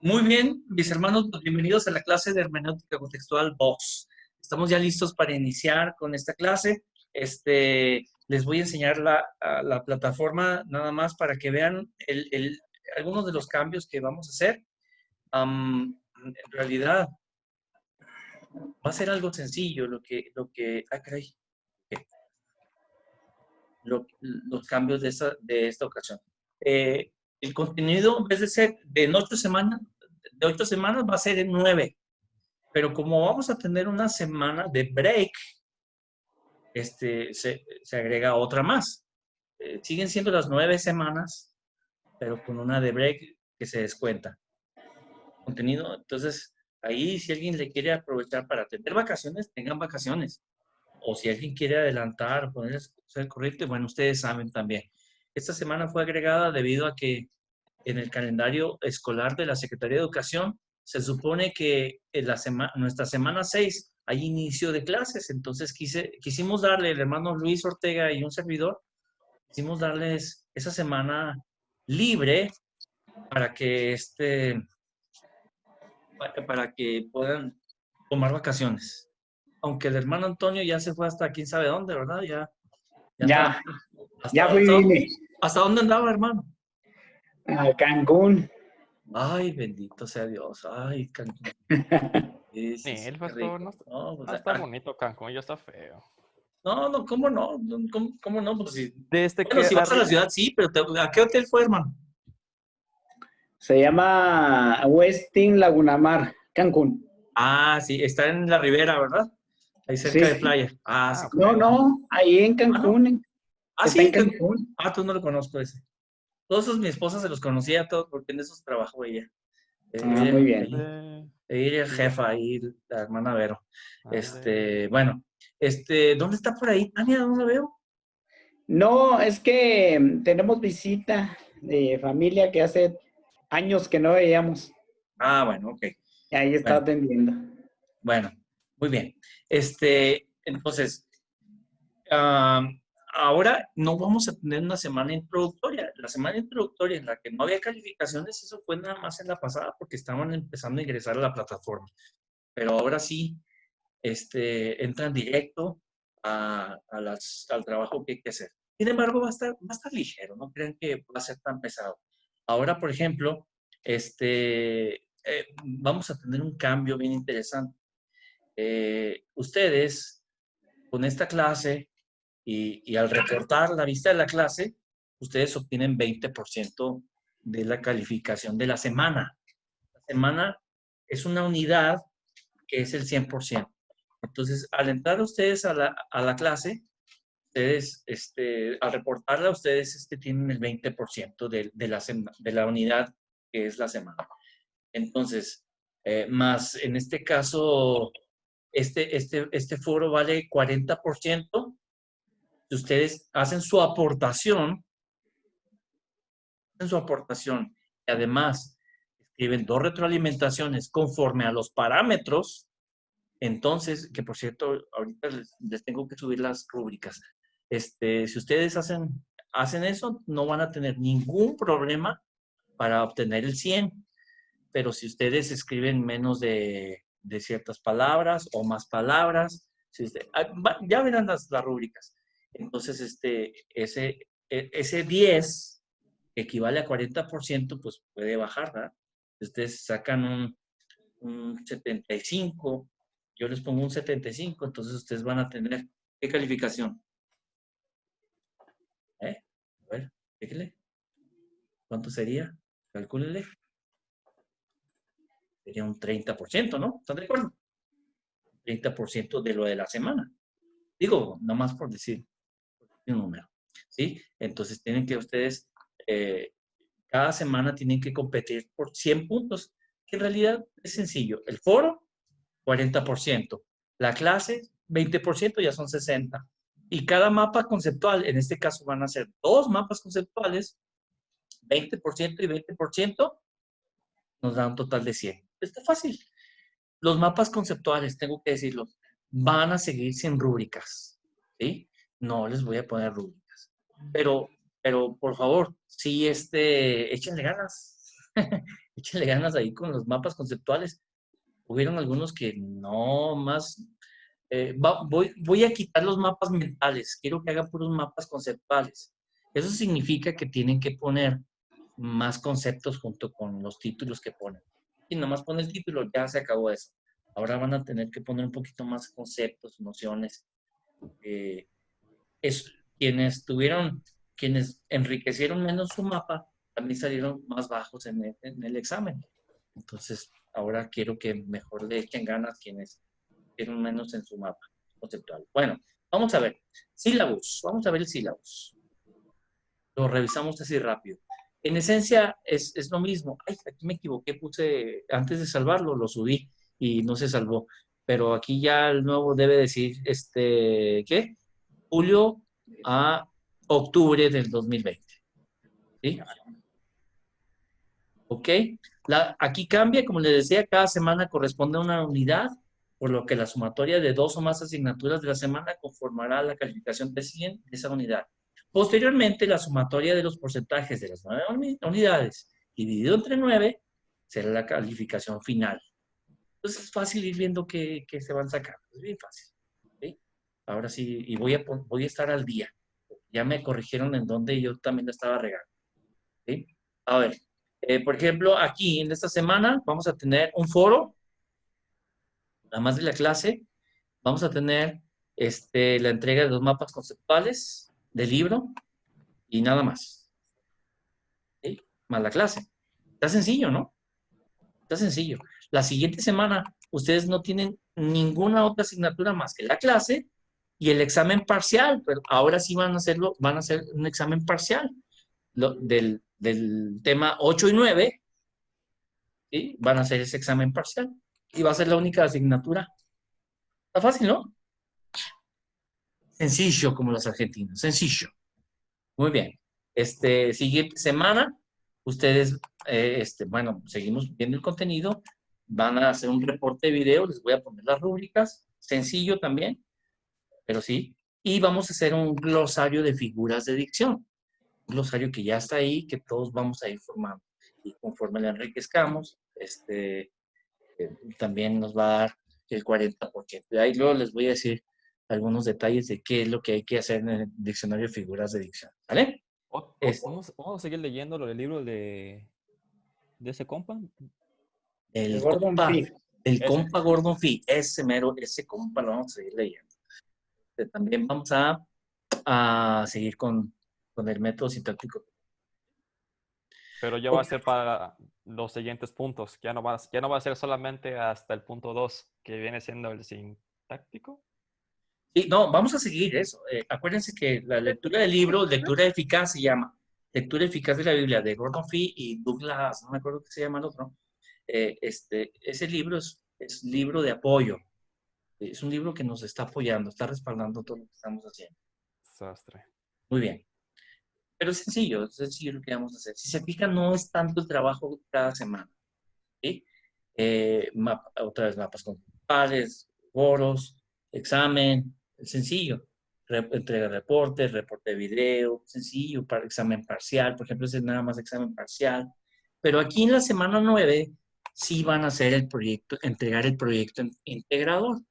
Muy bien, mis hermanos, pues, bienvenidos a la clase de hermenéutica contextual Vox. Estamos ya listos para iniciar con esta clase. Les voy a enseñar la plataforma nada más para que vean algunos de los cambios que vamos a hacer. En realidad, va a ser algo sencillo caray, los cambios de esta ocasión. El contenido, en vez de ser de 8 semanas, va a ser en 9. Pero como vamos a tener una semana de break, se agrega otra más. Siguen siendo las 9 semanas, pero con una de break que se descuenta. Contenido, entonces, ahí si alguien le quiere aprovechar para tener vacaciones, tengan vacaciones. O si alguien quiere adelantar, poner el corriente, bueno, ustedes saben también. Esta semana fue agregada debido a que en el calendario escolar de la Secretaría de Educación se supone que en nuestra semana 6 hay inicio de clases, entonces quisimos darle, el hermano Luis Ortega y un servidor, quisimos darles esa semana libre para que, para que puedan tomar vacaciones. Aunque el hermano Antonio ya se fue hasta quién sabe dónde, ¿verdad? Ya andaba. Ya, ya fui y vine ¿Hasta dónde andaba, hermano? a Cancún. Ay, bendito sea Dios. Ay, Cancún. Sí, sí, Sí, sí, el qué pastor rico. No, pues, no está bonito Cancún, ya está feo. no, ¿cómo no? ¿Cómo no? Pues sí. Desde Bueno, que si vas a la ciudad, sí, pero ¿a qué hotel fue, hermano? Se llama Westin Lagunamar, Cancún. Ah, sí, está en la Ribera, ¿verdad? Ahí cerca de Sí. playa. Ah, sí, No, correcto. no, ahí en Ah, ¿no? Cancún. Ah, Está sí, en Cancún. tú no lo conozco ese. Todos esos mi esposa se los conocía todos porque en esos trabajó ella. Ah, muy bien. Ella es jefa ahí, la hermana Vero. Ande. Bueno, ¿dónde está por ahí, Tania? ¿Dónde la veo? No, es que tenemos visita de familia que hace años que no veíamos. Ah, bueno, ok. Y ahí está Bueno, atendiendo. bueno, muy bien. Entonces, ahora no vamos a tener una semana introductoria. La semana introductoria en la que no había calificaciones, eso fue nada más en la pasada porque estaban empezando a ingresar a la plataforma. Pero ahora sí, entran directo al trabajo que hay que hacer. Sin embargo, va a estar ligero, no crean que va a ser tan pesado. Ahora, por ejemplo, vamos a tener un cambio bien interesante. Ustedes, con esta clase y al reportar la vista de la clase, ustedes obtienen 20% de la calificación de la semana. La semana es una unidad que es el 100%. Entonces, al entrar ustedes a la clase, ustedes, al reportarla, ustedes tienen el 20% de la unidad que es la semana. Entonces, más en este caso, este foro vale 40%. Si ustedes hacen su aportación y además escriben 2 retroalimentaciones conforme a los parámetros. Entonces, que por cierto, ahorita les tengo que subir las rúbricas. Si ustedes hacen eso, no van a tener ningún problema para obtener el 100. Pero si ustedes escriben menos de ciertas palabras o más palabras, ya verán las rúbricas. Entonces, ese 10 que equivale a 40%, pues puede bajar, ¿verdad? Ustedes sacan un 75, yo les pongo un 75, entonces ustedes van a tener, ¿qué calificación? A ver, déjenle. ¿Cuánto sería? Calcúlenle. Sería un 30%, ¿no? ¿Están de acuerdo? 30% de lo de la semana. Digo, nomás por decir un número, ¿sí? Entonces tienen que ustedes, cada semana tienen que competir por 100 puntos, que en realidad es sencillo. El foro, 40%. La clase, 20%, ya son 60. Y cada mapa conceptual, en este caso van a ser 2 mapas conceptuales, 20% y 20%, nos da un total de 100. Está fácil. Los mapas conceptuales, tengo que decirlo, van a seguir sin rúbricas, ¿sí? No les voy a poner rúbricas. Pero por favor, sí, échenle ganas. Échale ganas ahí con los mapas conceptuales. Hubieron algunos que no, más... voy a quitar los mapas mentales. Quiero que hagan puros mapas conceptuales. Eso significa que tienen que poner más conceptos junto con los títulos que ponen. Si nomás pone el título, ya se acabó eso. Ahora van a tener que poner un poquito más conceptos, nociones. Es, quienes enriquecieron menos su mapa, también salieron más bajos en el examen. Entonces, ahora quiero que mejor le echen ganas quienes hicieron menos en su mapa conceptual. Bueno, vamos a ver. Sílabus. Vamos a ver el sílabus. Lo revisamos así rápido. En esencia, es lo mismo. Ay, aquí me equivoqué, puse, antes de salvarlo, lo subí y no se salvó. Pero aquí ya el nuevo debe decir, ¿qué? Julio a octubre del 2020. ¿Sí? ¿Ok? Aquí cambia, como les decía, cada semana corresponde a una unidad, por lo que la sumatoria de 2 o más asignaturas de la semana conformará la calificación de 100 de esa unidad. Posteriormente, la sumatoria de los porcentajes de las 9 unidades dividido entre 9 será la calificación final. Entonces es fácil ir viendo qué se van sacando. Es bien fácil. ¿Sí? Ahora sí, y voy a estar al día. Ya me corrigieron en donde yo también la estaba regando. ¿Sí? A ver, por ejemplo, aquí en esta semana vamos a tener un foro, además de la clase, vamos a tener la entrega de los mapas conceptuales del libro y nada más. ¿Sí? Más la clase. Está sencillo, ¿no? Está sencillo. La siguiente semana ustedes no tienen ninguna otra asignatura más que la clase y el examen parcial, pero ahora sí van a hacer un examen parcial del tema 8 y 9, ¿sí? Van a hacer ese examen parcial y va a ser la única asignatura. Está fácil, ¿no? Sencillo, como los argentinos, sencillo. Muy bien. Siguiente semana, ustedes, bueno, seguimos viendo el contenido, van a hacer un reporte de video, les voy a poner las rúbricas, sencillo también, pero sí, y vamos a hacer un glosario de figuras de dicción, un glosario que ya está ahí, que todos vamos a ir formando, y conforme le enriquezcamos, también nos va a dar el 40%. De ahí luego les voy a decir algunos detalles de qué es lo que hay que hacer en el diccionario de figuras de dicción, ¿vale? Vamos a seguir leyendo el libro de ese compa. De Gordon Fee. El Ese. compa Gordon Fee, ese compa lo vamos a seguir leyendo. También vamos a seguir con el método sintáctico. Pero ya va a ser para los siguientes puntos. Ya no va a ser solamente hasta el punto 2, que viene siendo el sintáctico. Sí, no, vamos a seguir eso. Acuérdense que la lectura del libro, lectura eficaz se llama. Lectura eficaz de la Biblia de Gordon Fee y Douglas, no me acuerdo qué se llama el otro. Ese libro es libro de apoyo. Es un libro que nos está apoyando, está respaldando todo lo que estamos haciendo. Sastre. Muy bien. Pero es sencillo lo que vamos a hacer. Si se fijan, no es tanto el trabajo cada semana. ¿Sí? Otra vez mapas conceptuales, foros, examen, sencillo. Entrega de reportes, reporte de video, sencillo, para examen parcial. Por ejemplo, ese es nada más examen parcial. Pero aquí en la semana 9 sí van a hacer el proyecto, entregar el proyecto integrador.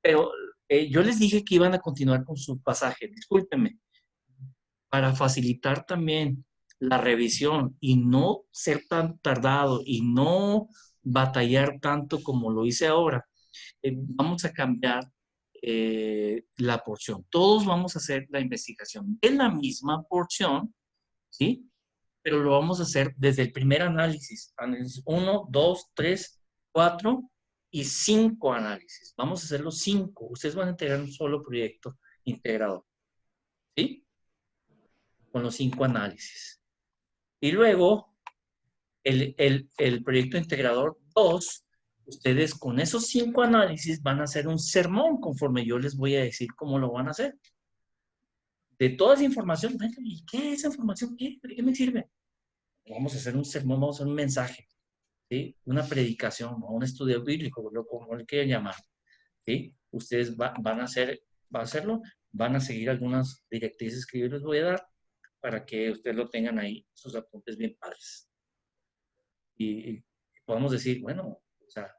Pero yo les dije que iban a continuar con su pasaje. Discúlpenme. Para facilitar también la revisión y no ser tan tardado y no batallar tanto como lo hice ahora, vamos a cambiar la porción. Todos vamos a hacer la investigación de la misma porción, ¿sí? Pero lo vamos a hacer desde el primer análisis. Análisis 1, 2, 3, 4 y 5 análisis. Vamos a hacer los 5. Ustedes van a integrar un solo proyecto integrado, ¿sí? Con los 5 análisis. Y luego, el proyecto integrador 2, ustedes con esos 5 análisis van a hacer un sermón conforme yo les voy a decir cómo lo van a hacer. De toda esa información, ¿y qué es esa información? ¿De qué me sirve? Vamos a hacer un sermón, vamos a hacer un mensaje, ¿sí? Una predicación o un estudio bíblico, como le quieran llamar, ¿sí? Ustedes van a hacerlo, van a seguir algunas directrices que yo les voy a dar para que ustedes lo tengan ahí, sus apuntes bien padres. y podemos decir, bueno, o sea,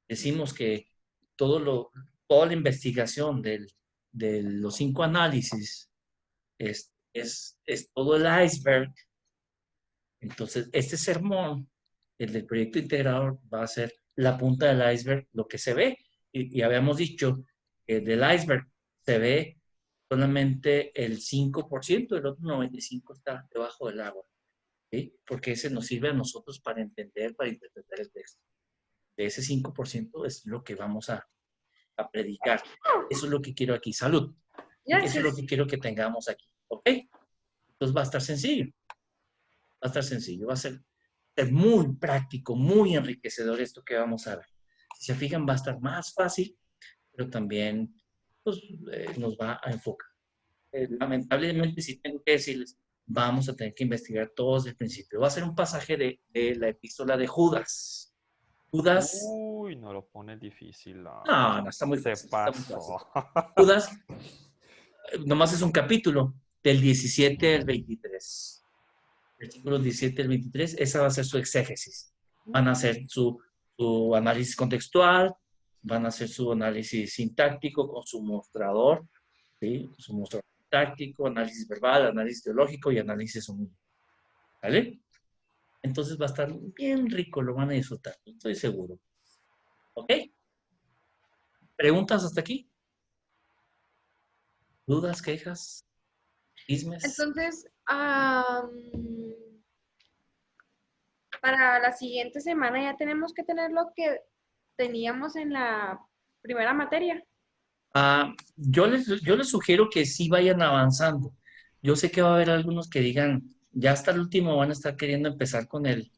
decimos que toda la investigación de los 5 análisis es todo el iceberg. Entonces, este sermón, el del proyecto integrador, va a ser la punta del iceberg, lo que se ve. Y habíamos dicho que del iceberg se ve solamente el 5%, el otro 95% está debajo del agua. ¿Sí? Porque ese nos sirve a nosotros para entender, para interpretar el texto. De ese 5% es lo que vamos a predicar. Eso es lo que quiero aquí. Salud. Eso es lo que quiero que tengamos aquí. ¿Ok? Entonces va a estar sencillo. Va a estar sencillo. Va a ser muy práctico, muy enriquecedor esto que vamos a ver. Si se fijan, va a estar más fácil, pero también pues, nos va a enfocar. Lamentablemente, si tengo que decirles, vamos a tener que investigar todo desde el principio. Va a ser un pasaje de la epístola de Judas. Judas. Uy, no lo pone difícil. No, está muy Se fácil. Está muy pasó. fácil. Judas, nomás es un capítulo del 17 al 23. Versículos 17 al 23, esa va a ser su exégesis. Van a hacer su análisis contextual, van a hacer su análisis sintáctico con su mostrador, ¿sí? Su mostrador sintáctico, análisis verbal, análisis teológico y análisis humano. ¿Vale? Entonces va a estar bien rico, lo van a disfrutar, estoy seguro. ¿Ok? ¿Preguntas hasta aquí? ¿Dudas, quejas, chismes? Entonces, para la siguiente semana ya tenemos que tener lo que teníamos en la primera materia. Yo les sugiero que sí vayan avanzando. Yo sé que va a haber algunos que digan, ya hasta el último van a estar queriendo empezar con el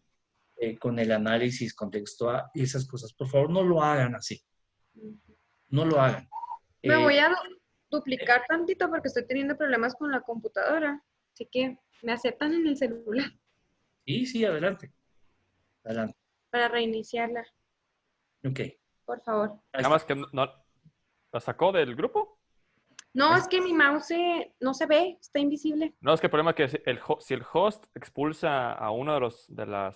análisis contextual y esas cosas. Por favor, no lo hagan así. No lo hagan. Me voy a duplicar tantito porque estoy teniendo problemas con la computadora. Así que me aceptan en el celular Sí, adelante. Adelante. para reiniciarla, Ok. por favor. Ahí Nada más está. que no, ¿la sacó del grupo? No, es que mi mouse no se ve, está invisible. No, es que el problema es que si el host expulsa a uno de los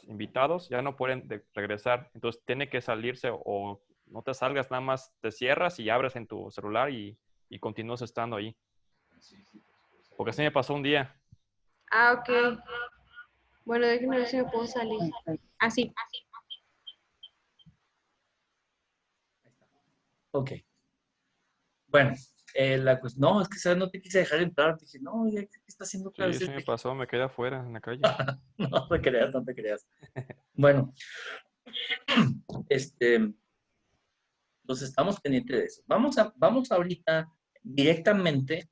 invitados, ya no pueden regresar. Entonces tiene que salirse o no te salgas, nada más te cierras y abres en tu celular y continúas estando ahí. Porque así me pasó un día. Ok. Bueno, déjenme ver si me puedo salir. Así. Ok. Bueno, no, es que ¿sabes? No te quise dejar entrar. Dije, no, ya, ¿qué está haciendo otra vez Sí, me este? pasó, me quedé afuera en la calle. No te creas, no te creas. Bueno, entonces estamos pendientes de eso. Vamos ahorita directamente.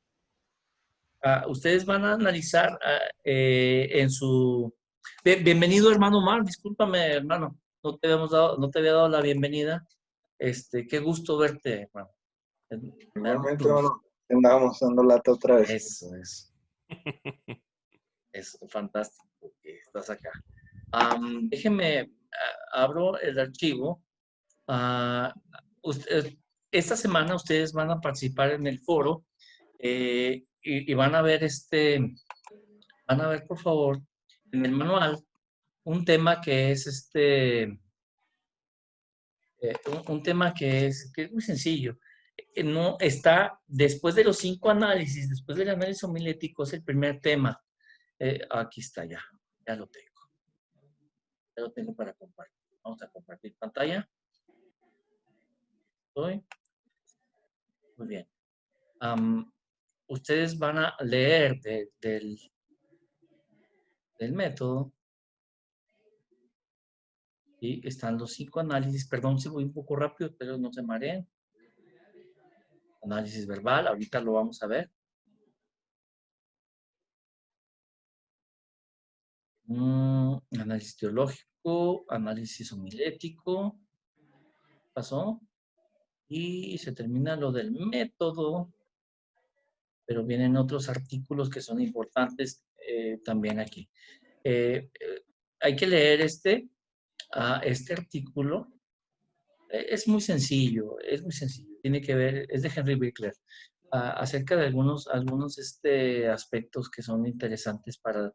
Ustedes van a analizar en su... Bienvenido, hermano Omar. Discúlpame, hermano. No te había dado la bienvenida. Qué gusto verte, hermano. Me da mucho Igualmente, gusto. hermano, andamos dando lata otra vez. Eso es. Es fantástico que estás acá. Déjenme, abro el archivo. Esta semana ustedes van a participar en el foro y van a ver por favor, en el manual un tema que es un tema que es muy sencillo. No está después de los 5 análisis, después del análisis homilético, es el primer tema. Aquí está ya lo tengo. Ya lo tengo para compartir. Vamos a compartir pantalla. Estoy. Muy bien. Ustedes van a leer del método. Y están los 5 análisis. Perdón si voy un poco rápido, pero no se mareen. Análisis verbal, ahorita lo vamos a ver. Análisis teológico, análisis homilético. Pasó. Y se termina lo del método. Pero vienen otros artículos que son importantes también aquí. Hay que leer este artículo. Es muy sencillo, Tiene que ver, es de Henry Winkler, acerca de algunos aspectos que son interesantes para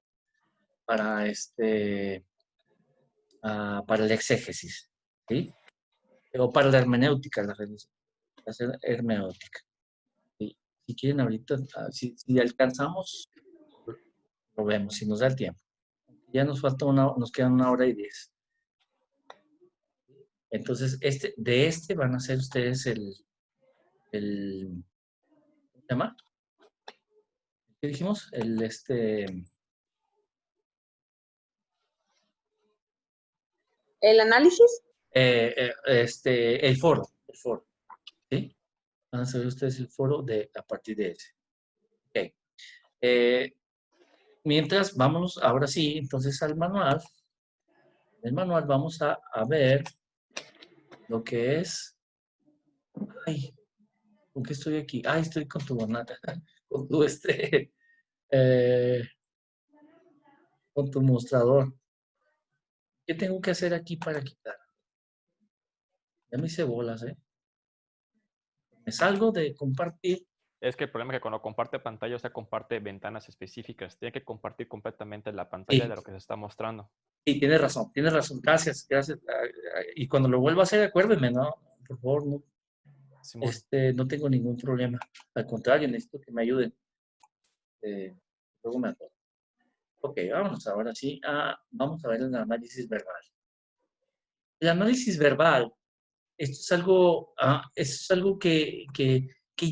para el exégesis, ¿sí? O para la hermenéutica, la hermenéutica. ¿Sí? Si quieren ahorita, si alcanzamos, lo vemos, si nos da el tiempo. Ya nos falta nos quedan 1 hora y 10. Entonces, de este van a hacer ustedes ¿cómo se llama? ¿Qué dijimos? El análisis. el foro, ¿sí? Van a hacer ustedes el foro a partir de ese. Ok. Mientras, vámonos ahora sí, entonces al manual. En el manual vamos a ver lo que es. Ay, ¿con qué estoy aquí? Ay, estoy con tu con tu con tu mostrador. ¿Qué tengo que hacer aquí para quitar? Ya me hice bolas, ¿eh? Me salgo de compartir. Es que el problema es que cuando comparte pantalla, o sea, comparte ventanas específicas. Tiene que compartir completamente la pantalla de lo que se está mostrando. Sí, tienes razón. Gracias. Y cuando lo vuelva a hacer, acuérdeme, ¿no? Por favor, no. Simón. No tengo ningún problema. Al contrario, necesito que me ayuden. Luego me acuerdo. Ok, vámonos ahora sí. Vamos a ver el análisis verbal. El análisis verbal, esto es algo que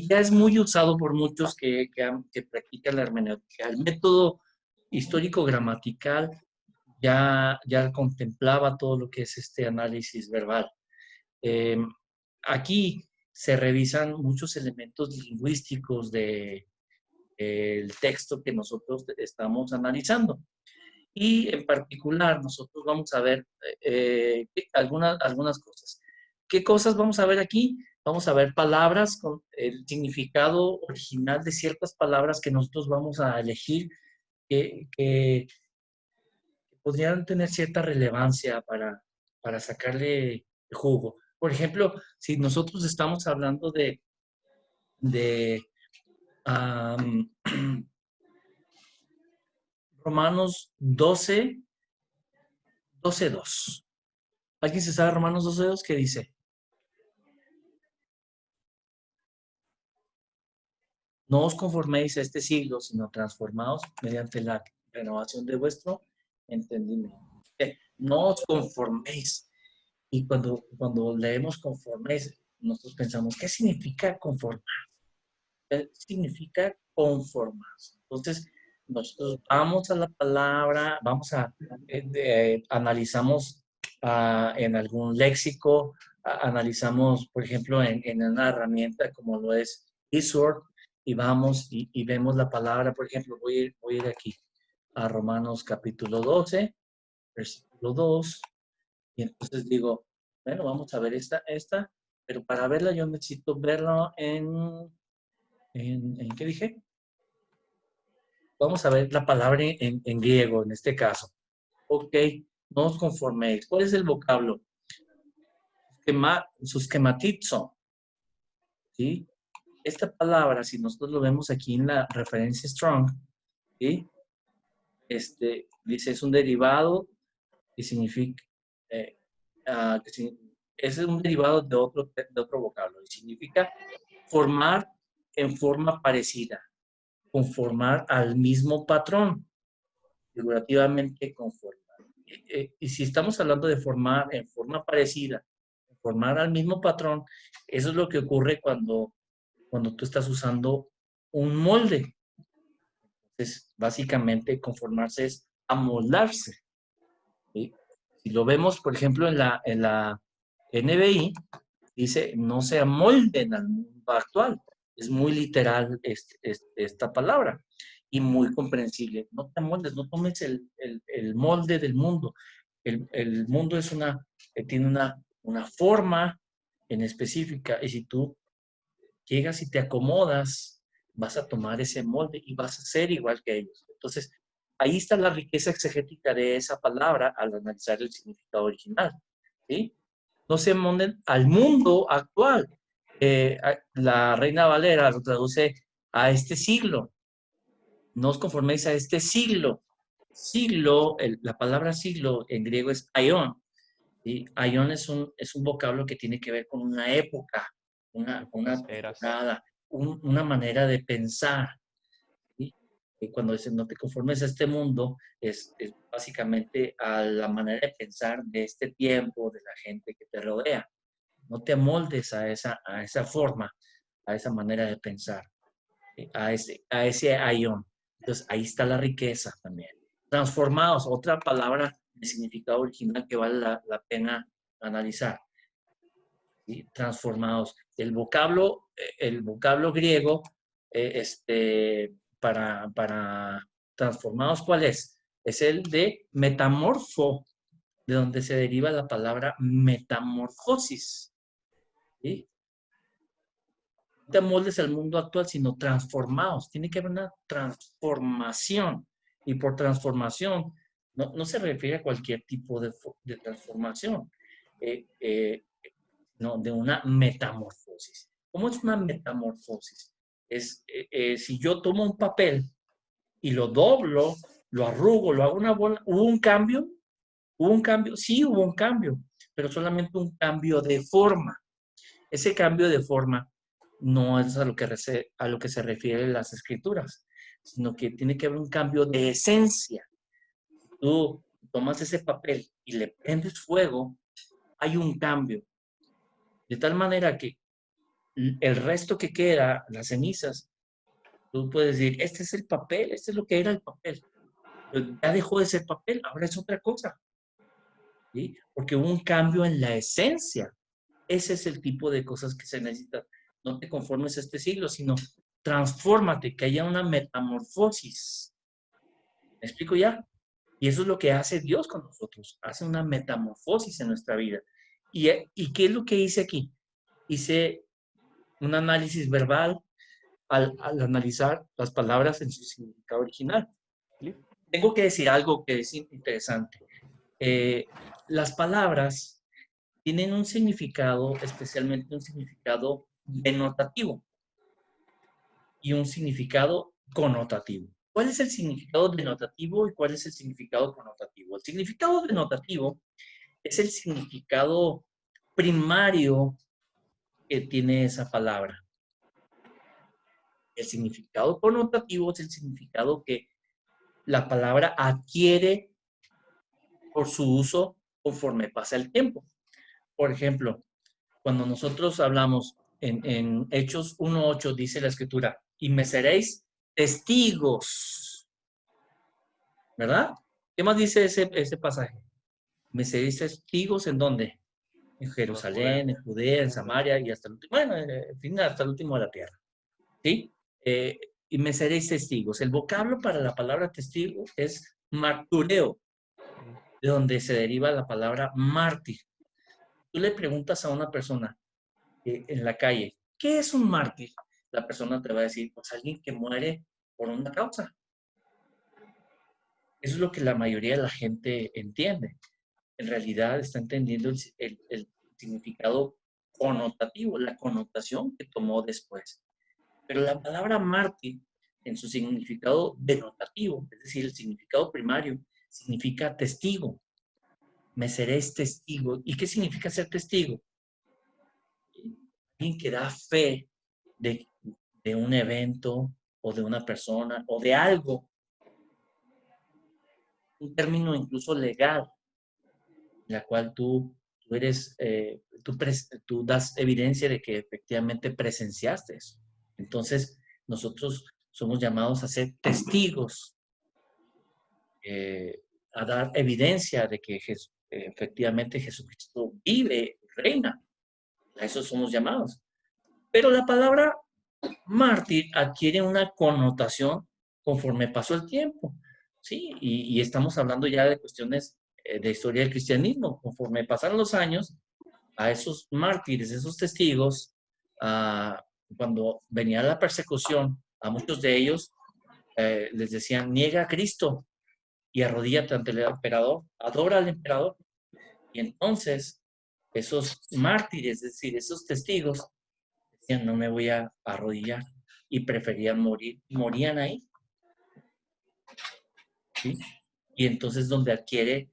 ya es muy usado por muchos que practican la hermenéutica. El método histórico-gramatical ya contemplaba todo lo que es este análisis verbal. Aquí se revisan muchos elementos lingüísticos del texto que nosotros estamos analizando. Y en particular, nosotros vamos a ver algunas cosas. ¿Qué cosas vamos a ver aquí? Vamos a ver palabras con el significado original de ciertas palabras que nosotros vamos a elegir que podrían tener cierta relevancia para sacarle el jugo. Por ejemplo, si nosotros estamos hablando de Romanos 12:2. ¿Alguien se sabe Romanos 12:2? ¿Qué dice? No os conforméis a este siglo, sino transformaos mediante la renovación de vuestro entendimiento. No os conforméis. Y cuando leemos conforméis, nosotros pensamos, ¿qué significa conformar? ¿Qué significa conformarse? Entonces, nosotros vamos a la palabra, analizamos en algún léxico, analizamos, por ejemplo, en una herramienta como lo es eSword, y vamos y vemos la palabra, por ejemplo, voy a ir aquí a Romanos capítulo 12, versículo 2, y entonces digo, bueno, vamos a ver esta, pero para verla yo necesito verlo ¿en qué dije? Vamos a ver la palabra en griego, en este caso. Ok, no os conforméis. ¿Cuál es el vocablo? Susquematizo. ¿Sí? Esta palabra, si nosotros lo vemos aquí en la referencia Strong, ¿sí? Dice, es un derivado que significa, es un derivado de otro vocablo. Y significa formar en forma parecida, conformar al mismo patrón, figurativamente conformar. Y si estamos hablando de formar en forma parecida, formar al mismo patrón, eso es lo que ocurre cuando tú estás usando un molde. Entonces, básicamente, conformarse es amoldarse. ¿Sí? Si lo vemos, por ejemplo, en la NBI, dice, no se amolden al mundo actual. Es muy literal esta palabra y muy comprensible. No te moldes, no tomes el molde del mundo. El mundo tiene una forma en específica, y si tú llegas y te acomodas, vas a tomar ese molde y vas a ser igual que ellos. Entonces, ahí está la riqueza exegética de esa palabra al analizar el significado original. ¿Sí? No se molden al mundo actual. La Reina Valera lo traduce a este siglo. No os conforméis a este siglo. Siglo, la palabra siglo en griego es aion. ¿sí? Aion es un vocablo que tiene que ver con una época, una Las eras. temporada, una manera de pensar. ¿Sí? Y cuando dicen no te conformes a este mundo, es básicamente a la manera de pensar de este tiempo, de la gente que te rodea. No te amoldes a esa forma, a esa manera de pensar, a ese aion. Entonces, ahí está la riqueza también. Transformados, otra palabra de significado original que vale la pena analizar. ¿Sí? Transformados. El vocablo griego, para transformados, ¿cuál es? Es el de metamorfo, de donde se deriva la palabra metamorfosis. ¿Sí? No te amoldes al mundo actual, sino transformados. Tiene que haber una transformación. Y por transformación, no se refiere a cualquier tipo de transformación, no, de una metamorfosis. ¿Cómo es una metamorfosis? Si yo tomo un papel y lo doblo, lo arrugo, lo hago una bola, ¿hubo un cambio? ¿Hubo un cambio? Sí, hubo un cambio, pero solamente un cambio de forma. Ese cambio de forma no es a lo que se refieren las escrituras, sino que tiene que haber un cambio de esencia. Tú tomas ese papel y le prendes fuego, hay un cambio. De tal manera que el resto que queda, las cenizas, tú puedes decir, este es el papel, este es lo que era el papel. Pero ya dejó de ser papel, ahora es otra cosa. ¿Sí? Porque hubo un cambio en la esencia. Ese es el tipo de cosas que se necesitan. No te conformes a este siglo, sino transfórmate, que haya una metamorfosis. ¿Me explico ya? Y eso es lo que hace Dios con nosotros. Hace una metamorfosis en nuestra vida. ¿Y qué es lo que hice aquí? Hice un análisis verbal al analizar las palabras en su significado original. Tengo que decir algo que es interesante. Las palabras tienen un significado, especialmente un significado denotativo y un significado connotativo. ¿Cuál es el significado denotativo y cuál es el significado connotativo? El significado denotativo es el significado primario que tiene esa palabra. El significado connotativo es el significado que la palabra adquiere por su uso conforme pasa el tiempo. Por ejemplo, cuando nosotros hablamos en Hechos 1:8, dice la Escritura, y me seréis testigos, ¿verdad? ¿Qué más dice ese pasaje? Me seréis testigos ¿en dónde? En Jerusalén, en Judea, en Samaria y hasta el último, bueno, en fin, hasta el último de la tierra. ¿Sí? Y me seréis testigos. El vocablo para la palabra testigo es martureo, de donde se deriva la palabra mártir. Tú le preguntas a una persona en la calle, ¿qué es un mártir? La persona te va a decir, pues alguien que muere por una causa. Eso es lo que la mayoría de la gente entiende. En realidad está entendiendo el significado connotativo, la connotación que tomó después. Pero la palabra mártir, en su significado denotativo, es decir, el significado primario, significa testigo. Me seréis testigo. ¿Y qué significa ser testigo? Alguien que da fe de un evento o de una persona o de algo. Un término incluso legal, en la cual tú das evidencia de que efectivamente presenciaste eso. Entonces, nosotros somos llamados a ser testigos, a dar evidencia de que efectivamente Jesucristo vive, reina. A eso somos llamados. Pero la palabra mártir adquiere una connotación conforme pasó el tiempo, ¿sí? Y estamos hablando ya de cuestiones de historia del cristianismo. Conforme pasaron los años, a esos mártires, esos testigos, cuando venía la persecución, a muchos de ellos les decían, niega a Cristo y arrodíllate ante el emperador, adora al emperador. Y entonces, esos mártires, es decir, esos testigos, decían, no me voy a arrodillar, y preferían morir, morían ahí. ¿Sí? Y entonces donde adquiere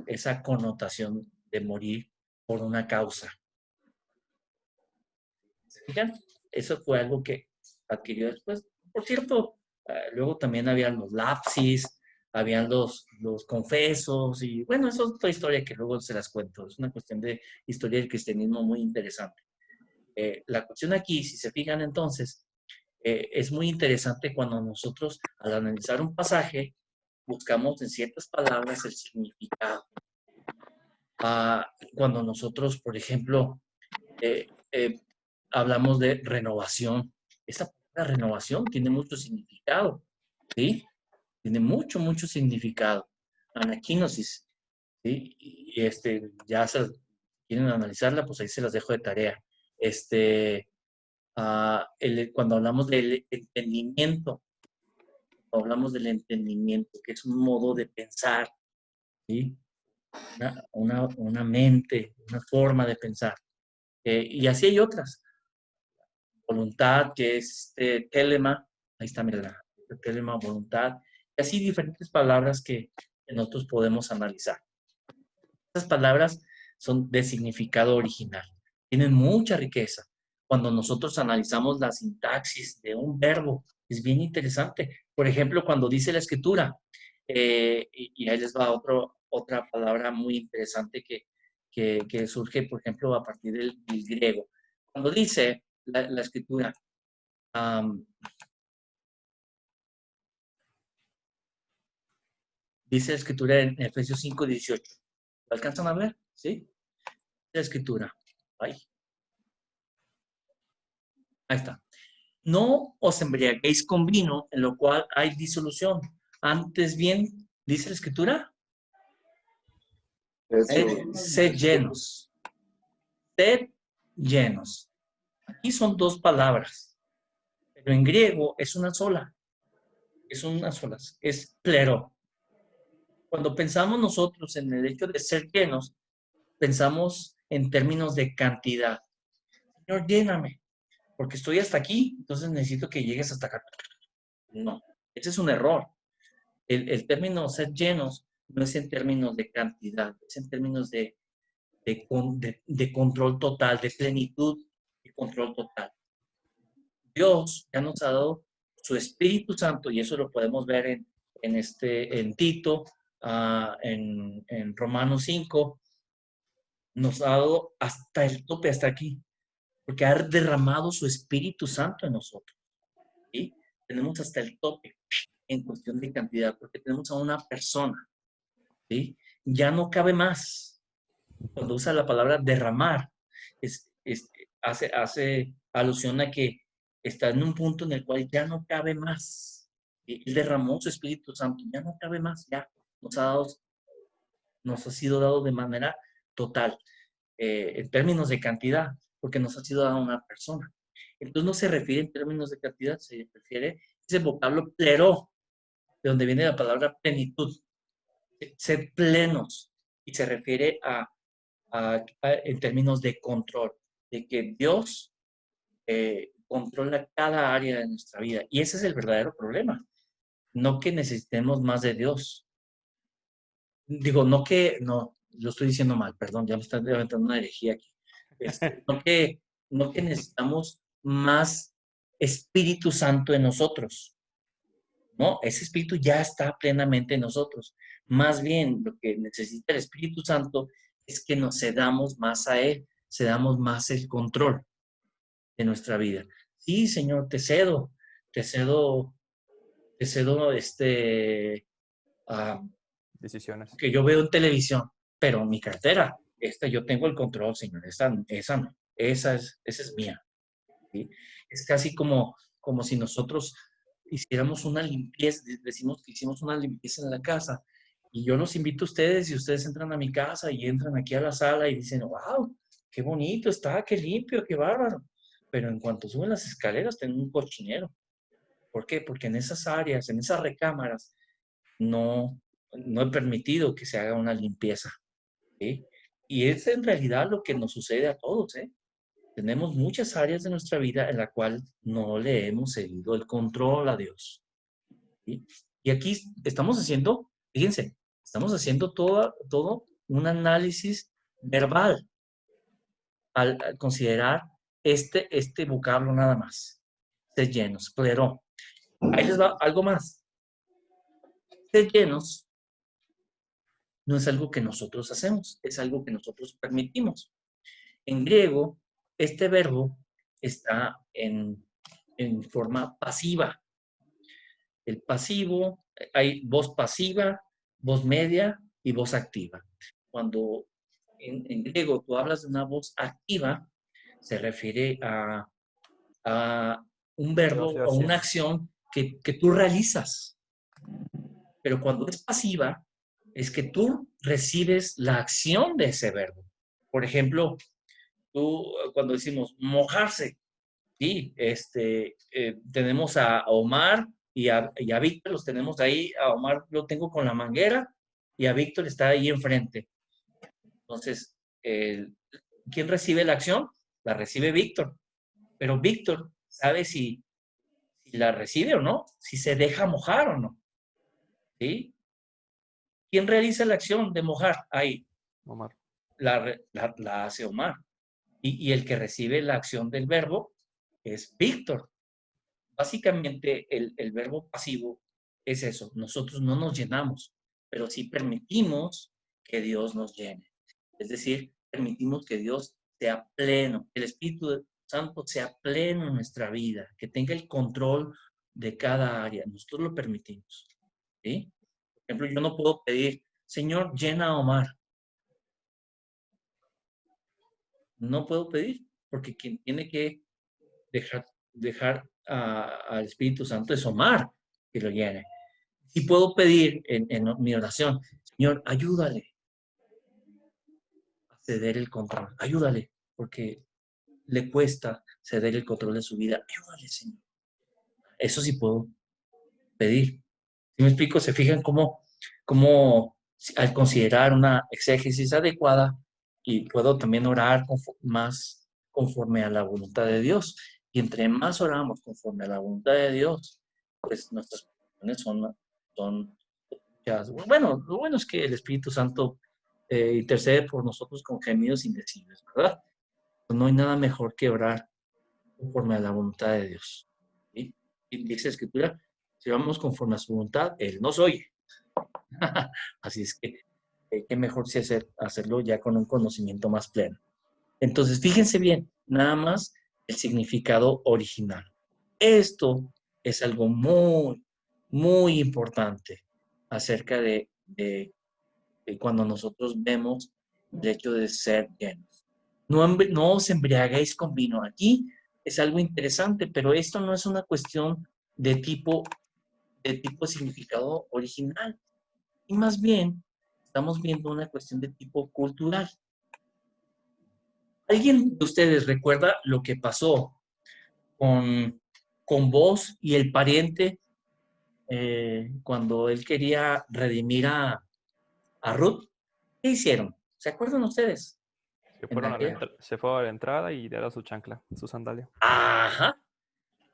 esa connotación de morir por una causa. ¿Se fijan? Eso fue algo que adquirió después. Por cierto, luego también habían los lapsis, habían los confesos, y bueno, eso es otra historia que luego se las cuento. Es una cuestión de historia del cristianismo muy interesante. La cuestión aquí, si se fijan entonces, es muy interesante cuando nosotros, al analizar un pasaje, buscamos en ciertas palabras el significado. Cuando nosotros, por ejemplo, hablamos de renovación, esa palabra renovación tiene mucho significado, ¿sí? Tiene mucho, mucho significado. Anaquinosis, ¿sí? Y ya se quieren analizarla, pues ahí se las dejo de tarea. Cuando hablamos del entendimiento, que es un modo de pensar, ¿sí? Una mente, una forma de pensar. Y así hay otras. Voluntad, que es telema, ahí está, mira, telema, voluntad, y así diferentes palabras que nosotros podemos analizar. Estas palabras son de significado original, tienen mucha riqueza. Cuando nosotros analizamos la sintaxis de un verbo, es bien interesante. Por ejemplo, cuando dice la escritura, y ahí les va otra palabra muy interesante que surge, por ejemplo, a partir del griego. Cuando dice la escritura, dice la escritura en Efesios 5:18. ¿Lo alcanzan a ver? ¿Sí? La escritura. Ahí está. No os embriaguéis con vino, en lo cual hay disolución. Antes bien, dice la escritura, sed llenos. Sed llenos. Aquí son dos palabras, pero en griego es una sola. Es una sola. Es plero. Cuando pensamos nosotros en el hecho de ser llenos, pensamos en términos de cantidad. Señor, lléname, porque estoy hasta aquí, entonces necesito que llegues hasta acá. No, ese es un error. El término ser llenos no es en términos de cantidad, es en términos de control total, de plenitud y control total. Dios ya nos ha dado su Espíritu Santo, y eso lo podemos ver en Tito, en Romanos 5, nos ha dado hasta el tope, hasta aquí, porque ha derramado su Espíritu Santo en nosotros. ¿Sí? Tenemos hasta el tope en cuestión de cantidad, porque tenemos a una persona, ¿sí? Ya no cabe más. Cuando usa la palabra derramar, hace alusión a que está en un punto en el cual ya no cabe más. Él derramó su Espíritu Santo, ya no cabe más, ya nos ha sido dado de manera total, en términos de cantidad, porque nos ha sido dado una persona. Entonces no se refiere en términos de cantidad, se refiere ese vocablo plero, de donde viene la palabra plenitud, ser plenos, y se refiere en términos de control, de que Dios controla cada área de nuestra vida. Y ese es el verdadero problema. No que necesitemos más de Dios. Digo, no, lo estoy diciendo mal, perdón, ya me están levantando una herejía aquí. No que necesitamos más Espíritu Santo en nosotros. No, ese Espíritu ya está plenamente en nosotros. Más bien, lo que necesita el Espíritu Santo es que nos cedamos más a Él, cedamos más el control de nuestra vida. Sí, Señor, te cedo Decisiones. que yo veo en televisión, pero mi cartera, yo tengo el control, Señor, esa no, esa es mía. ¿Sí? Es casi como si nosotros hiciéramos una limpieza, decimos que hicimos una limpieza en la casa, y yo los invito a ustedes, y ustedes entran a mi casa y entran aquí a la sala y dicen, wow, qué bonito está, qué limpio, qué bárbaro. Pero en cuanto suben las escaleras, tienen un cochinero. ¿Por qué? Porque en esas áreas, en esas recámaras, no he permitido que se haga una limpieza. ¿Sí? Y es en realidad lo que nos sucede a todos, ¿eh? Tenemos muchas áreas de nuestra vida en la cual no le hemos cedido el control a Dios. ¿Sí? Y aquí estamos haciendo, fíjense, Estamos haciendo todo un análisis verbal al considerar este vocablo nada más. Ser llenos, pleró. Ahí les va algo más. Ser llenos no es algo que nosotros hacemos, es algo que nosotros permitimos. En griego, este verbo está en forma pasiva. El pasivo, hay voz pasiva, voz media y voz activa. Cuando en griego tú hablas de una voz activa, se refiere a un verbo o una acción que tú realizas. Pero cuando es pasiva, es que tú recibes la acción de ese verbo. Por ejemplo, cuando decimos mojarse, sí, tenemos a Omar y a Víctor, los tenemos ahí. A Omar lo tengo con la manguera y a Víctor está ahí enfrente. Entonces, ¿quién recibe la acción? La recibe Víctor. Pero Víctor sabe si la recibe o no, si se deja mojar o no. ¿Sí? ¿Quién realiza la acción de mojar? Ahí. Omar. La hace Omar. Y el que recibe la acción del verbo es Víctor. Básicamente, el verbo pasivo es eso. Nosotros no nos llenamos, pero sí permitimos que Dios nos llene. Es decir, permitimos que Dios sea pleno, que el Espíritu Santo sea pleno en nuestra vida, que tenga el control de cada área. Nosotros lo permitimos. ¿Sí? Por ejemplo, yo no puedo pedir, Señor, llena a Omar. No puedo pedir, porque quien tiene que dejar al Espíritu Santo es Omar que lo llene. Y puedo pedir en mi oración, Señor, ayúdale a ceder el control. Ayúdale, porque le cuesta ceder el control de su vida. Ayúdale, Señor. Eso sí puedo pedir. Si me explico, se fijan cómo al considerar una exégesis adecuada, y puedo también orar más conforme a la voluntad de Dios. Y entre más oramos conforme a la voluntad de Dios, pues nuestras oraciones son muchas. Bueno, lo bueno es que el Espíritu Santo intercede por nosotros con gemidos indecibles, ¿verdad? Pues no hay nada mejor que orar conforme a la voluntad de Dios. ¿Sí? Y dice la Escritura, si vamos conforme a su voluntad, Él nos oye. Así es que qué mejor si hacerlo ya con un conocimiento más pleno. Entonces, fíjense bien, nada más el significado original. Esto es algo muy, muy importante acerca de cuando nosotros vemos el hecho de ser llenos. No os embriaguéis con vino. Aquí es algo interesante, pero esto no es una cuestión de tipo significado original. Y más bien, estamos viendo una cuestión de tipo cultural. ¿Alguien de ustedes recuerda lo que pasó con Boz y el pariente cuando él quería redimir a Ruth? ¿Qué hicieron? ¿Se acuerdan ustedes? Se fue a la entrada y le da su chancla, su sandalia. Ajá.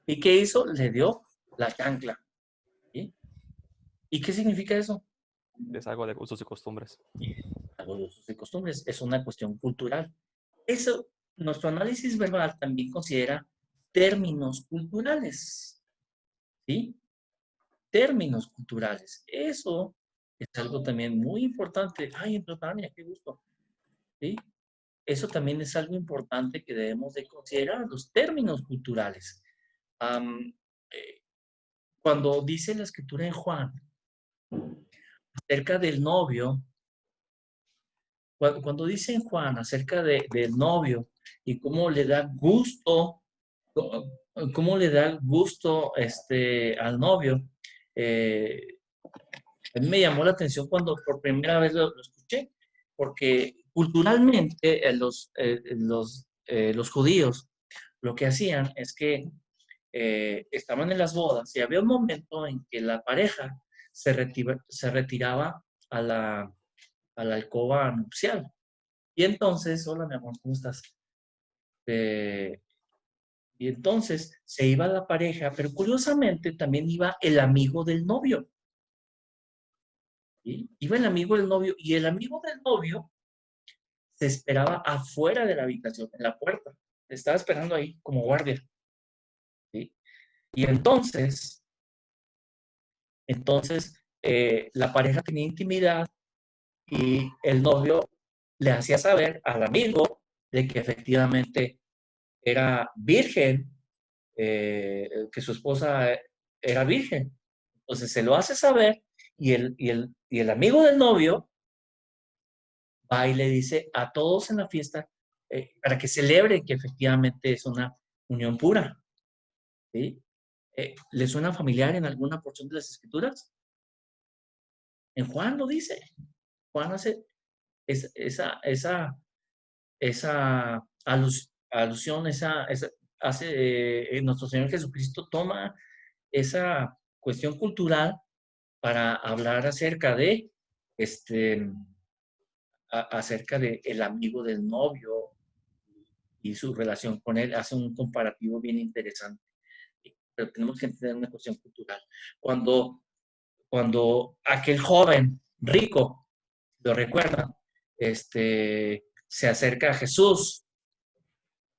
¿Y qué hizo? Le dio la chancla. ¿Sí? ¿Y qué significa eso? Es algo de usos y costumbres. Algo de usos y costumbres. Es una cuestión cultural. Eso, nuestro análisis verbal también considera términos culturales. ¿Sí? Términos culturales. Eso es algo también muy importante. Ay, Tania, qué gusto. ¿Sí? Eso también es algo importante que debemos de considerar, los términos culturales. Cuando dice la Escritura en Juan acerca del novio, cuando dice en Juan acerca del novio y cómo le da gusto, al novio, a mí me llamó la atención cuando por primera vez lo escuché, porque culturalmente los judíos lo que hacían es que estaban en las bodas y había un momento en que la pareja se retiraba a la alcoba nupcial. Y entonces, hola mi amor, ¿cómo estás? Y entonces se iba la pareja, pero curiosamente también iba el amigo del novio. ¿sí? Iba el amigo del novio y el amigo del novio se esperaba afuera de la habitación, en la puerta. Estaba esperando ahí como guardia. ¿Sí? Y entonces la pareja tenía intimidad y el novio le hacía saber al amigo de que efectivamente era virgen, que su esposa era virgen. Entonces se lo hace saber y el amigo del novio va y le dice a todos en la fiesta para que celebren que efectivamente es una unión pura. ¿Sí? ¿Le suena familiar en alguna porción de las Escrituras? En Juan lo dice. Juan hace esa alusión, nuestro Señor Jesucristo toma esa cuestión cultural para hablar acerca de el amigo del novio y su relación con él. Hace un comparativo bien interesante. Pero tenemos que entender una cuestión cultural. Cuando aquel joven rico, lo recuerdan, se acerca a Jesús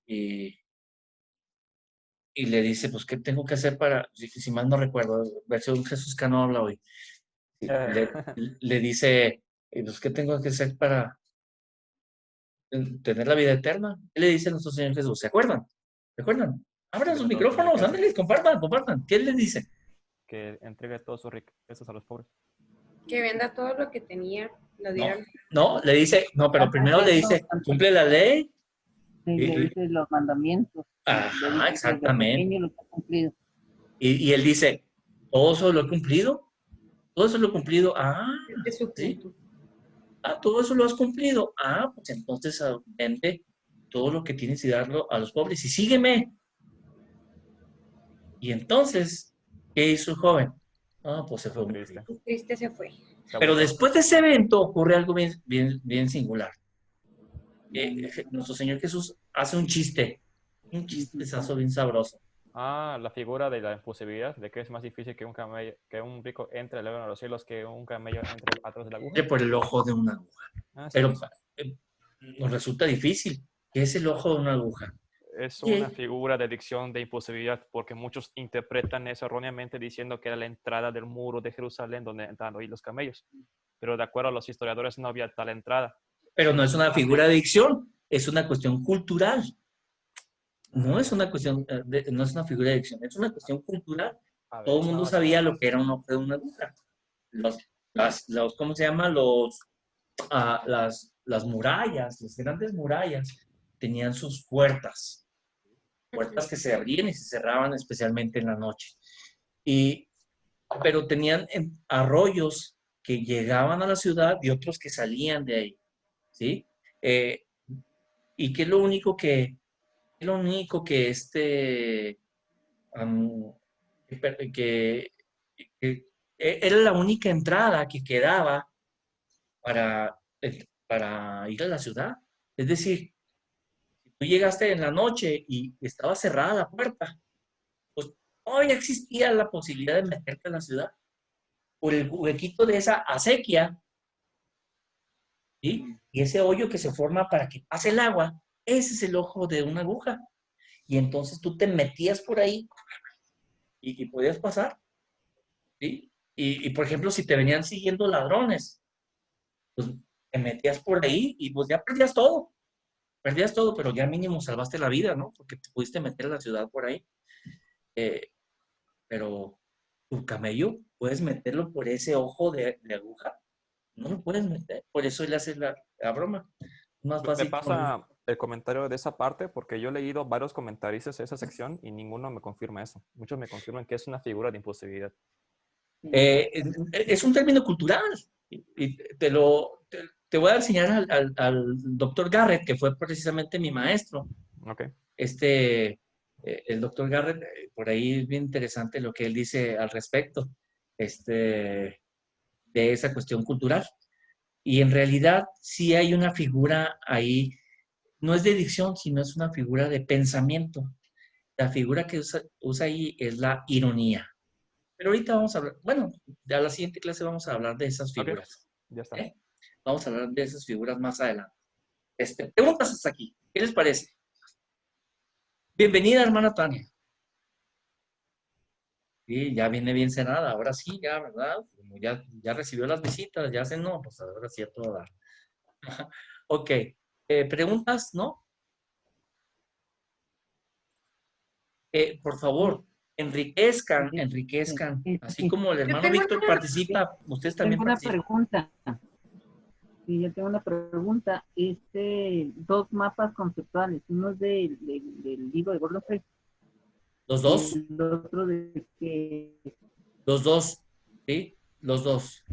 y le dice, pues, ¿qué tengo que hacer para, si mal no recuerdo, versión Jesús que no habla hoy, le dice, pues, ¿qué tengo que hacer para tener la vida eterna? ¿Qué le dice nuestro Señor Jesús? ¿Se acuerdan? ¿Se acuerdan? Abran sus micrófonos, ándale, compartan. ¿Qué le dice? Que entregue todas sus riquezas a los pobres. Que venda todo lo que tenía, lo diera. No, le dice, no, pero primero le dice, cumple la ley. Sí, le dice los mandamientos. Ajá, exactamente. Pequeño lo que ha cumplido. Y él dice, ¿todo eso lo he cumplido? ¿Todo eso lo he cumplido? Ah, Es su ¿sí? punto. Ah, ¿todo eso lo has cumplido? Ah, pues entonces vende todo lo que tienes y darlo a los pobres y sígueme. Y entonces, ¿qué hizo el joven? Ah, pues se fue muy Triste. triste. Triste se fue. Pero después de ese evento ocurre algo bien singular. Nuestro Señor Jesús hace un chistezazo bien sabroso. Ah, la figura de la imposibilidad, de que es más difícil que un rico entre el a los cielos que un camello entre atrás de la aguja. Por el ojo de una aguja. Ah, sí, Pero sí. nos resulta difícil. ¿Qué es el ojo de una aguja? Es una figura de dicción de imposibilidad porque muchos interpretan eso erróneamente diciendo que era la entrada del muro de Jerusalén donde entraron ahí los camellos. Pero de acuerdo a los historiadores no había tal entrada. Pero no es una figura de dicción, es una cuestión cultural. No es una cuestión, no es una figura de dicción, es una cuestión cultural. Todo el mundo sabía lo que era un ojo de una aguja. ¿Cómo se llama? Las murallas, las grandes murallas, tenían sus puertas que se abrían y se cerraban especialmente en la noche. Pero tenían arroyos que llegaban a la ciudad y otros que salían de ahí, ¿sí? Y que es lo único que era la única entrada que quedaba para ir a la ciudad. Es decir, si tú llegaste en la noche y estaba cerrada la puerta, pues hoy existía la posibilidad de meterte a la ciudad por el huequito de esa acequia, ¿sí? Y ese hoyo que se forma para que pase el agua, ese es el ojo de una aguja. Y entonces tú te metías por ahí y podías pasar, ¿sí? Y, por ejemplo, si te venían siguiendo ladrones, pues te metías por ahí y pues ya perdías todo, pero ya mínimo salvaste la vida, ¿no? Porque te pudiste meter a la ciudad por ahí. Pero tu camello, puedes meterlo por ese ojo de aguja. No lo puedes meter, por eso le haces la broma. Más fácil. Me pasa el comentario de esa parte porque yo he leído varios comentaristas de esa sección y ninguno me confirma eso. Muchos me confirman que es una figura de imposibilidad. Es un término cultural. Y te voy a enseñar al doctor Garrett, que fue precisamente mi maestro. Okay. El doctor Garrett, por ahí es bien interesante lo que él dice al respecto de esa cuestión cultural. Y en realidad sí hay una figura ahí, no es de dicción, sino es una figura de pensamiento. La figura que usa ahí es la ironía. Pero ahorita vamos a hablar, bueno, a la siguiente clase vamos a hablar de esas Ok. figuras. Ya está. ¿Eh? Vamos a hablar de esas figuras más adelante. Preguntas hasta aquí. ¿Qué les parece? Bienvenida, hermana Tania. Sí, ya viene bien cenada. Ahora sí, ya, ¿verdad? Como ya recibió las visitas, ya cenó, pues ahora sí a todo dar. Ok. ¿Preguntas? ¿No? Por favor, enriquezcan. Así como el hermano tengo Víctor una- participa, ustedes también Tengo una participan. pregunta. Sí, yo tengo una pregunta. Dos mapas conceptuales. Uno es del libro de Gordon Fray Los y dos, el otro de que... los dos, ¿sí? Los dos.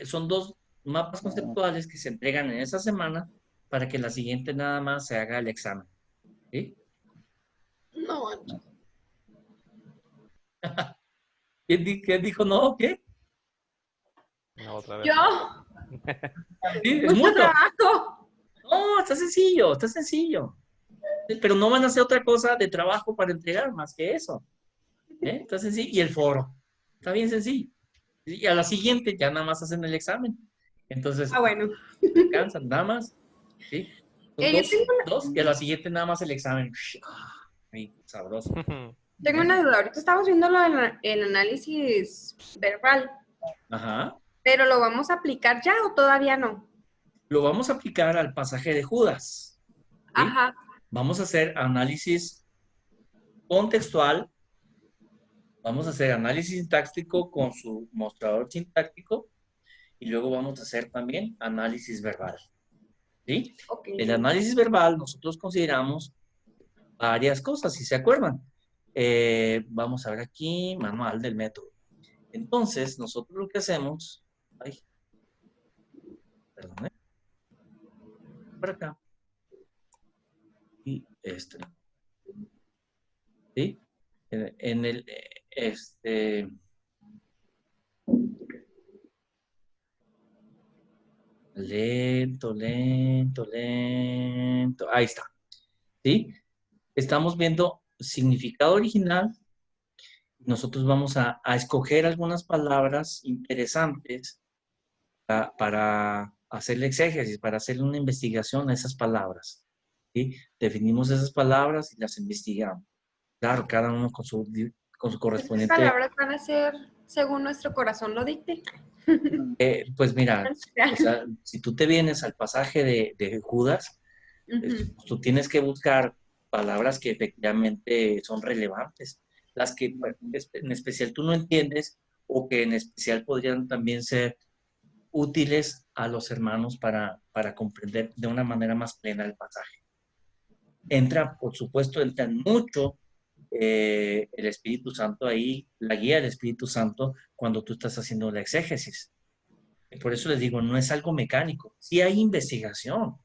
Son dos mapas conceptuales que se entregan en esa semana para que la siguiente nada más se haga el examen. ¿Sí? No, ¿Quién dijo no? ¿Qué? No, otra vez. yo, Sí, es mucho mutuo. trabajo. No, está sencillo, está sencillo. Pero no van a hacer otra cosa de trabajo para entregar más que eso. Está sencillo. Y el foro. Está bien sencillo. Y a la siguiente ya nada más hacen el examen. Entonces, Ah, bueno. descansan nada más. ¿Sí? Son Yo tengo dos, y a la siguiente nada más el examen. Ay, sabroso. Tengo una duda. Ahorita estamos viendo el análisis verbal, Ajá. pero ¿lo vamos a aplicar ya o todavía no? Lo vamos a aplicar al pasaje de Judas. ¿Sí? Ajá. Vamos a hacer análisis contextual. Vamos a hacer análisis sintáctico con su mostrador sintáctico. Y luego vamos a hacer también análisis verbal. ¿Sí? Ok. El análisis verbal nosotros consideramos varias cosas, si se acuerdan. Vamos a ver aquí, manual del método. Entonces, nosotros lo que hacemos... Ay, perdón, por acá. Y ¿sí? En el, lento, lento, lento. Ahí está. ¿Sí? Estamos viendo significado original. Nosotros vamos a escoger algunas palabras interesantes para hacer el exégesis, para hacer una investigación a esas palabras. ¿Sí? Definimos esas palabras y las investigamos. Claro, cada uno con su Estas correspondiente. palabras van a ser según nuestro corazón lo dicte. Pues mira, o sea, si tú te vienes al pasaje de Judas, Ujú. tú tienes que buscar palabras que efectivamente son relevantes, las que en especial tú no entiendes o que en especial podrían también ser útiles a los hermanos para comprender de una manera más plena el pasaje. Por supuesto, entra mucho el Espíritu Santo ahí, la guía del Espíritu Santo cuando tú estás haciendo la exégesis. Y por eso les digo, no es algo mecánico. Sí hay investigación,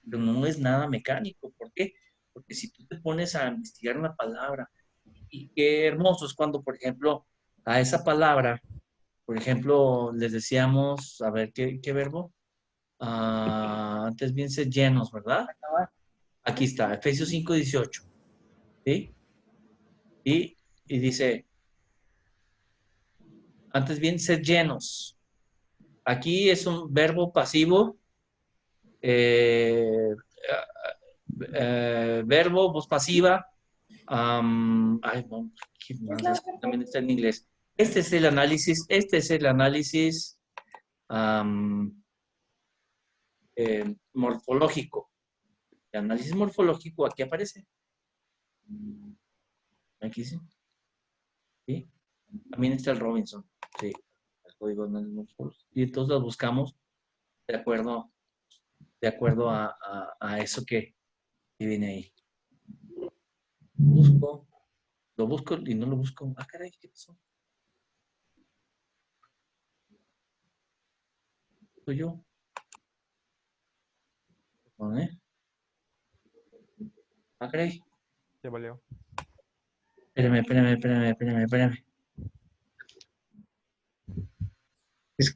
pero no es nada mecánico. ¿Por qué? Porque si tú te pones a investigar una palabra, y qué hermoso es cuando, por ejemplo, a esa palabra, por ejemplo, les decíamos, a ver, ¿qué verbo? Antes bien ser llenos, ¿verdad? Aquí está, Efesios 5:18. ¿Sí? Y dice, antes bien ser llenos. Aquí es un verbo pasivo, verbo, voz pasiva. Ay, no, ¿qué más? Es que también está en inglés. Este es el análisis morfológico. El análisis morfológico aquí aparece. Aquí sí. ¿Sí? También está el Robinson. Sí. El código de análisis morfológico. Y entonces lo buscamos de acuerdo a eso que viene ahí. Lo busco y no lo busco. Ah, caray, ¿qué pasó? Soy yo. ¿Eh? Ah, caray. Ya valió. Espérame.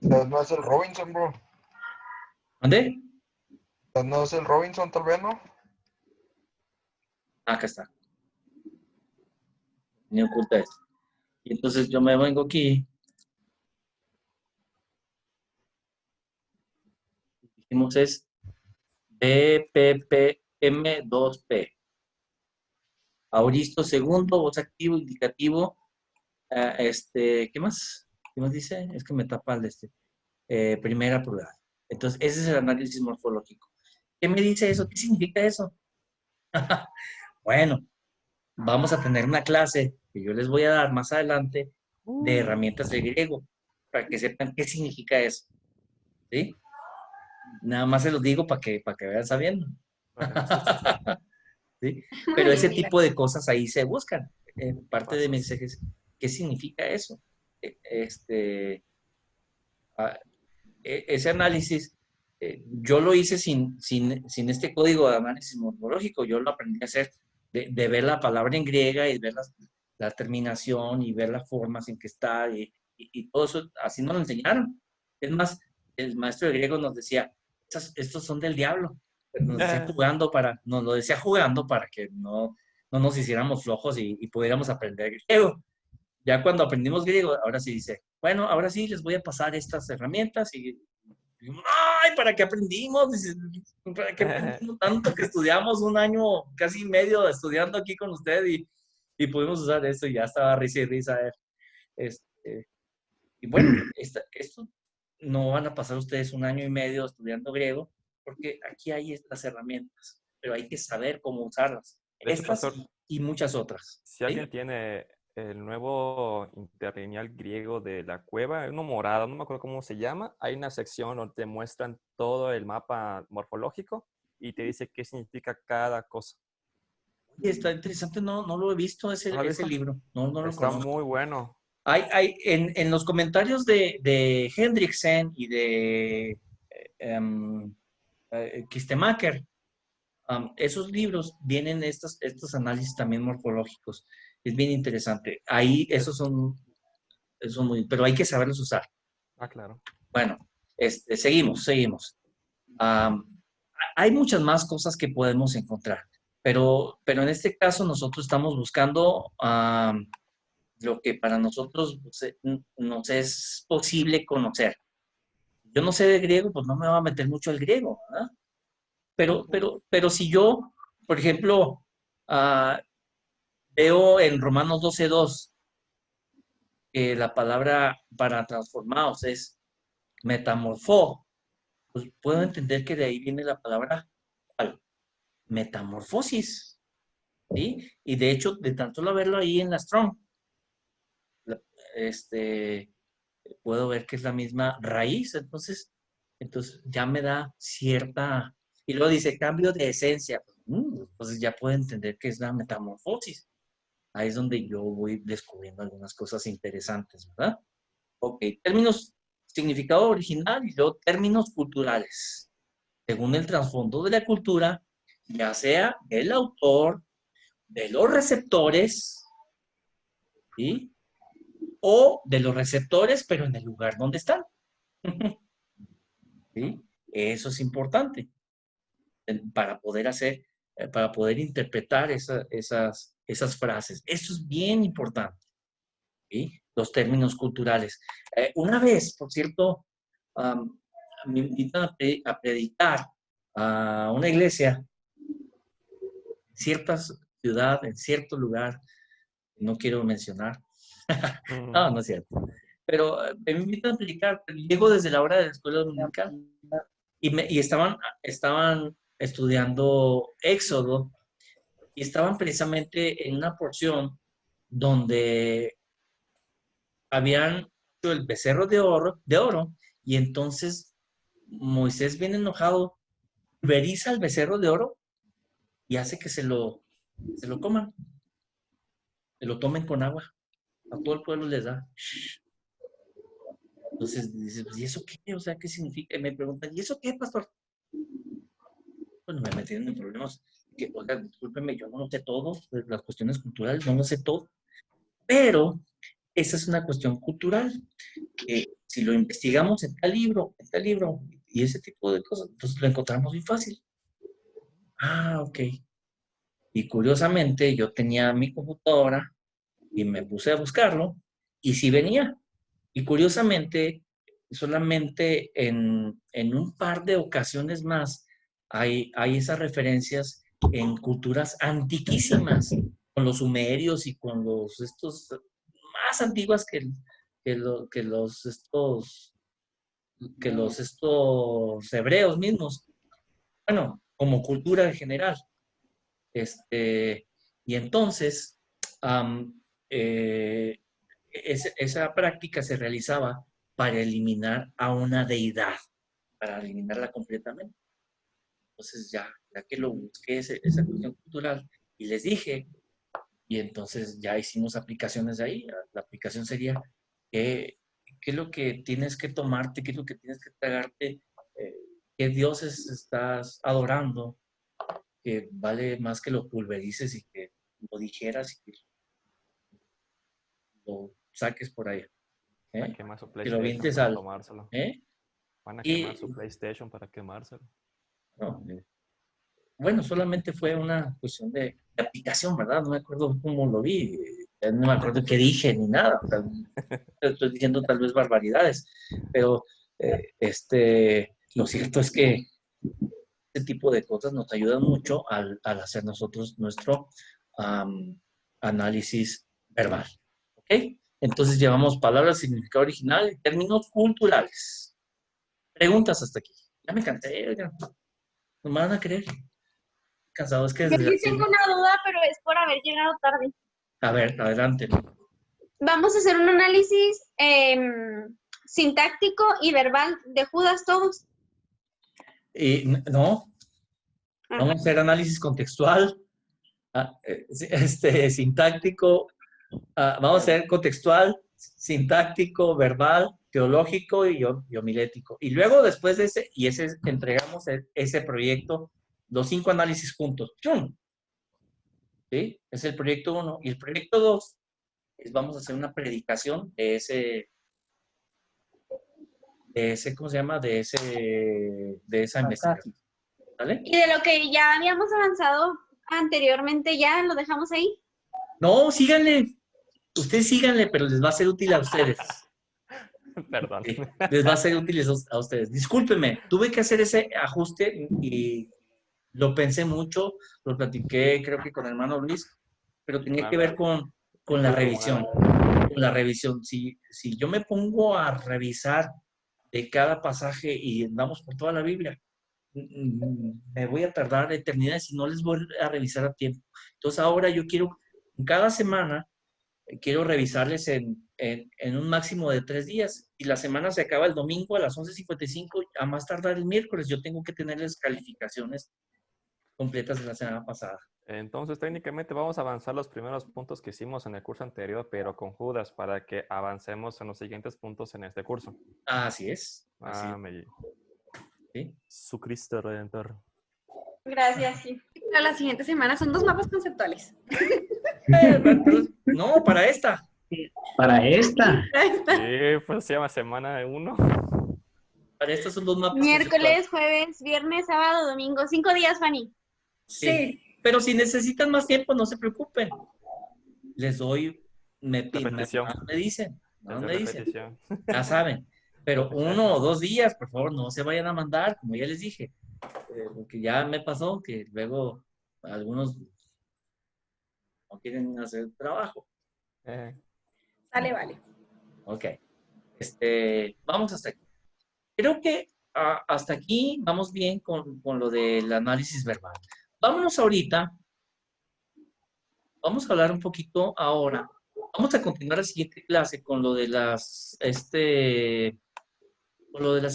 No es el Robinson, bro. ¿Dónde? No es el Robinson, tal vez, ¿no? Acá está. Ni oculta esto. Y entonces yo me vengo aquí. Dijimos es BPPM2P. Auristo segundo, voz activo, indicativo. ¿Qué más? ¿Qué más dice? Es que me tapa el primera plural. Entonces, ese es el análisis morfológico. ¿Qué me dice eso? ¿Qué significa eso? Bueno, vamos a tener una clase que yo les voy a dar más adelante de herramientas de griego para que sepan qué significa eso. ¿Sí? Nada más se los digo para que vayan sabiendo. ¿Sí? Pero ese tipo de cosas ahí se buscan. Parte de mensajes, ¿qué significa eso? Ese análisis, yo lo hice sin este código de análisis morfológico, yo lo aprendí a hacer de ver la palabra en griega y ver la terminación y ver las formas en que está y todo eso, así nos lo enseñaron. Es más, el maestro de griego nos decía, estos son del diablo, pero nos lo decía jugando para que no nos hiciéramos flojos y pudiéramos aprender griego. Ya cuando aprendimos griego, ahora sí dice, bueno, ahora sí les voy a pasar estas herramientas y ¡ay! ¿Para qué aprendimos? ¿Para qué aprendimos tanto que estudiamos un año, casi medio estudiando aquí con usted y pudimos usar esto y ya estaba risa y risa? Y bueno, esto no van a pasar ustedes un año y medio estudiando griego porque aquí hay estas herramientas, pero hay que saber cómo usarlas. De hecho, Estas profesor, y muchas otras. si ¿Sí? alguien tiene el nuevo interlineal griego de la cueva, uno morado, no me acuerdo cómo se llama, hay una sección donde te muestran todo el mapa morfológico y te dice qué significa cada cosa. Oye, está interesante, no lo he visto ese, ¿No lo has ese visto? libro, no lo Está conozco. muy bueno. En los comentarios de Hendriksen y de Kistemaker, esos libros vienen estos análisis también morfológicos. Es bien interesante. Ahí esos son muy, pero hay que saberlos usar. Ah, claro. Bueno, seguimos. Hay muchas más cosas que podemos encontrar, pero en este caso nosotros estamos buscando lo que para nosotros nos es posible conocer. Yo no sé de griego, pues no me va a meter mucho el griego, ¿verdad? Pero si yo, por ejemplo, veo en Romanos 12:2 que la palabra para transformados es metamorfó, pues puedo entender que de ahí viene la palabra metamorfosis, ¿sí? Y de hecho, de tanto verlo ahí en la Strong, puedo ver que es la misma raíz, entonces ya me da cierta... Y luego dice cambio de esencia, entonces ya puedo entender que es la metamorfosis. Ahí es donde yo voy descubriendo algunas cosas interesantes, ¿verdad? Ok, términos, significado original y luego términos culturales. Según el trasfondo de la cultura, ya sea del autor, de los receptores, ¿sí? O de los receptores, pero en el lugar donde están. ¿Sí? Eso es importante para poder interpretar esas frases. Eso es bien importante. ¿Sí? Los términos culturales. Una vez, por cierto, me invitan a predicar a una iglesia en cierta ciudad, en cierto lugar, no quiero mencionar. No es cierto. Pero me invitan a predicar, llego desde la hora de la escuela dominical y estaban estudiando Éxodo y estaban precisamente en una porción donde habían hecho el becerro de oro y entonces Moisés bien enojado pulveriza el becerro de oro y hace que se lo coman, se lo tomen con agua. A todo el pueblo les da. Entonces dices, pues, ¿y eso qué? O sea, ¿qué significa? Y me preguntan, ¿y eso qué, pastor? Bueno, me metieron en problemas. Que, oiga, discúlpeme, yo no sé todo, las cuestiones culturales, no lo sé todo. Pero esa es una cuestión cultural. Si lo investigamos en tal libro, y ese tipo de cosas, entonces lo encontramos muy fácil. Ok. Y curiosamente, yo tenía mi computadora y me puse a buscarlo y sí venía. Y curiosamente, solamente en un par de ocasiones más hay esas referencias en culturas antiquísimas, con los sumerios y con los estos más antiguas que los hebreos mismos. Bueno, como cultura en general. Y entonces, esa práctica se realizaba para eliminar a una deidad, para eliminarla completamente. Entonces ya que lo busqué, esa cuestión cultural, y les dije, y entonces ya hicimos aplicaciones de ahí. La aplicación sería, ¿qué es lo que tienes que tomarte? ¿Qué es lo que tienes que tragarte? ¿Qué dioses estás adorando? Que vale más que lo pulverices y que lo dijeras y que lo saques por ahí. Van a quemar su Que lo PlayStation avientes para al... tomárselo. Van a Y, quemar su PlayStation para quemárselo. no, bueno, solamente fue una cuestión de aplicación, ¿verdad? No me acuerdo cómo lo vi, no me acuerdo qué dije ni nada. O sea, estoy diciendo tal vez barbaridades, pero lo cierto es que este tipo de cosas nos ayudan mucho al hacer nosotros nuestro análisis verbal. ¿Ok? Entonces llevamos palabras, significado original y términos culturales. Preguntas hasta aquí. Ya me cansé, oigan. No me van a creer. Cansado es que Yo sí tengo una duda, pero es por haber llegado tarde. A ver, adelante. Vamos a hacer un análisis sintáctico y verbal de Judas todos. No, vamos a hacer análisis contextual, sintáctico, vamos a hacer contextual, sintáctico, verbal, teológico y homilético. Y luego después de ese entregamos ese proyecto, los 5 análisis juntos. ¡Chum! ¿Sí? Es el proyecto 1. Y el proyecto 2 es vamos a hacer una predicación de ese, ¿cómo se llama? De esa investigación. ¿Vale? Y de lo que ya habíamos avanzado anteriormente, ¿ya lo dejamos ahí? No, síganle. Ustedes síganle, pero les va a ser útil a ustedes. Perdón. Sí, les va a ser útil a ustedes. Discúlpenme, tuve que hacer ese ajuste y lo pensé mucho, lo platiqué creo que con el hermano Luis, pero tenía que ver con la revisión. Con la revisión. Si yo me pongo a revisar de cada pasaje y andamos por toda la Biblia, me voy a tardar eternidades si no les voy a revisar a tiempo. Entonces ahora yo quiero, en cada semana, quiero revisarles en un máximo de 3 días. Y la semana se acaba el domingo a las 11:55, a más tardar el miércoles. Yo tengo que tenerles calificaciones completas de la semana pasada. Entonces, técnicamente vamos a avanzar los primeros puntos que hicimos en el curso anterior, pero con Judas, para que avancemos en los siguientes puntos en este curso. Así es. Así es. Amén. ¿Sí? Su Cristo Redentor. Gracias, sí. Para la siguiente semana son 2 mapas conceptuales. No, para esta. Para esta. Sí, pues se llama semana 1. Para estas son 2 mapas Miércoles, jueves, viernes, sábado, domingo. 5 días, Fanny. Sí. Pero si necesitan más tiempo, no se preocupen. Les doy, me dicen. Ya saben. Pero 1 o 2 días, por favor, no se vayan a mandar, como ya les dije. Porque ya me pasó que luego algunos no quieren hacer el trabajo. Sale, vale. Ok. Vamos hasta aquí. Creo que hasta aquí vamos bien con lo del análisis verbal. Vámonos ahorita. Vamos a hablar un poquito ahora. Vamos a continuar la siguiente clase con lo de las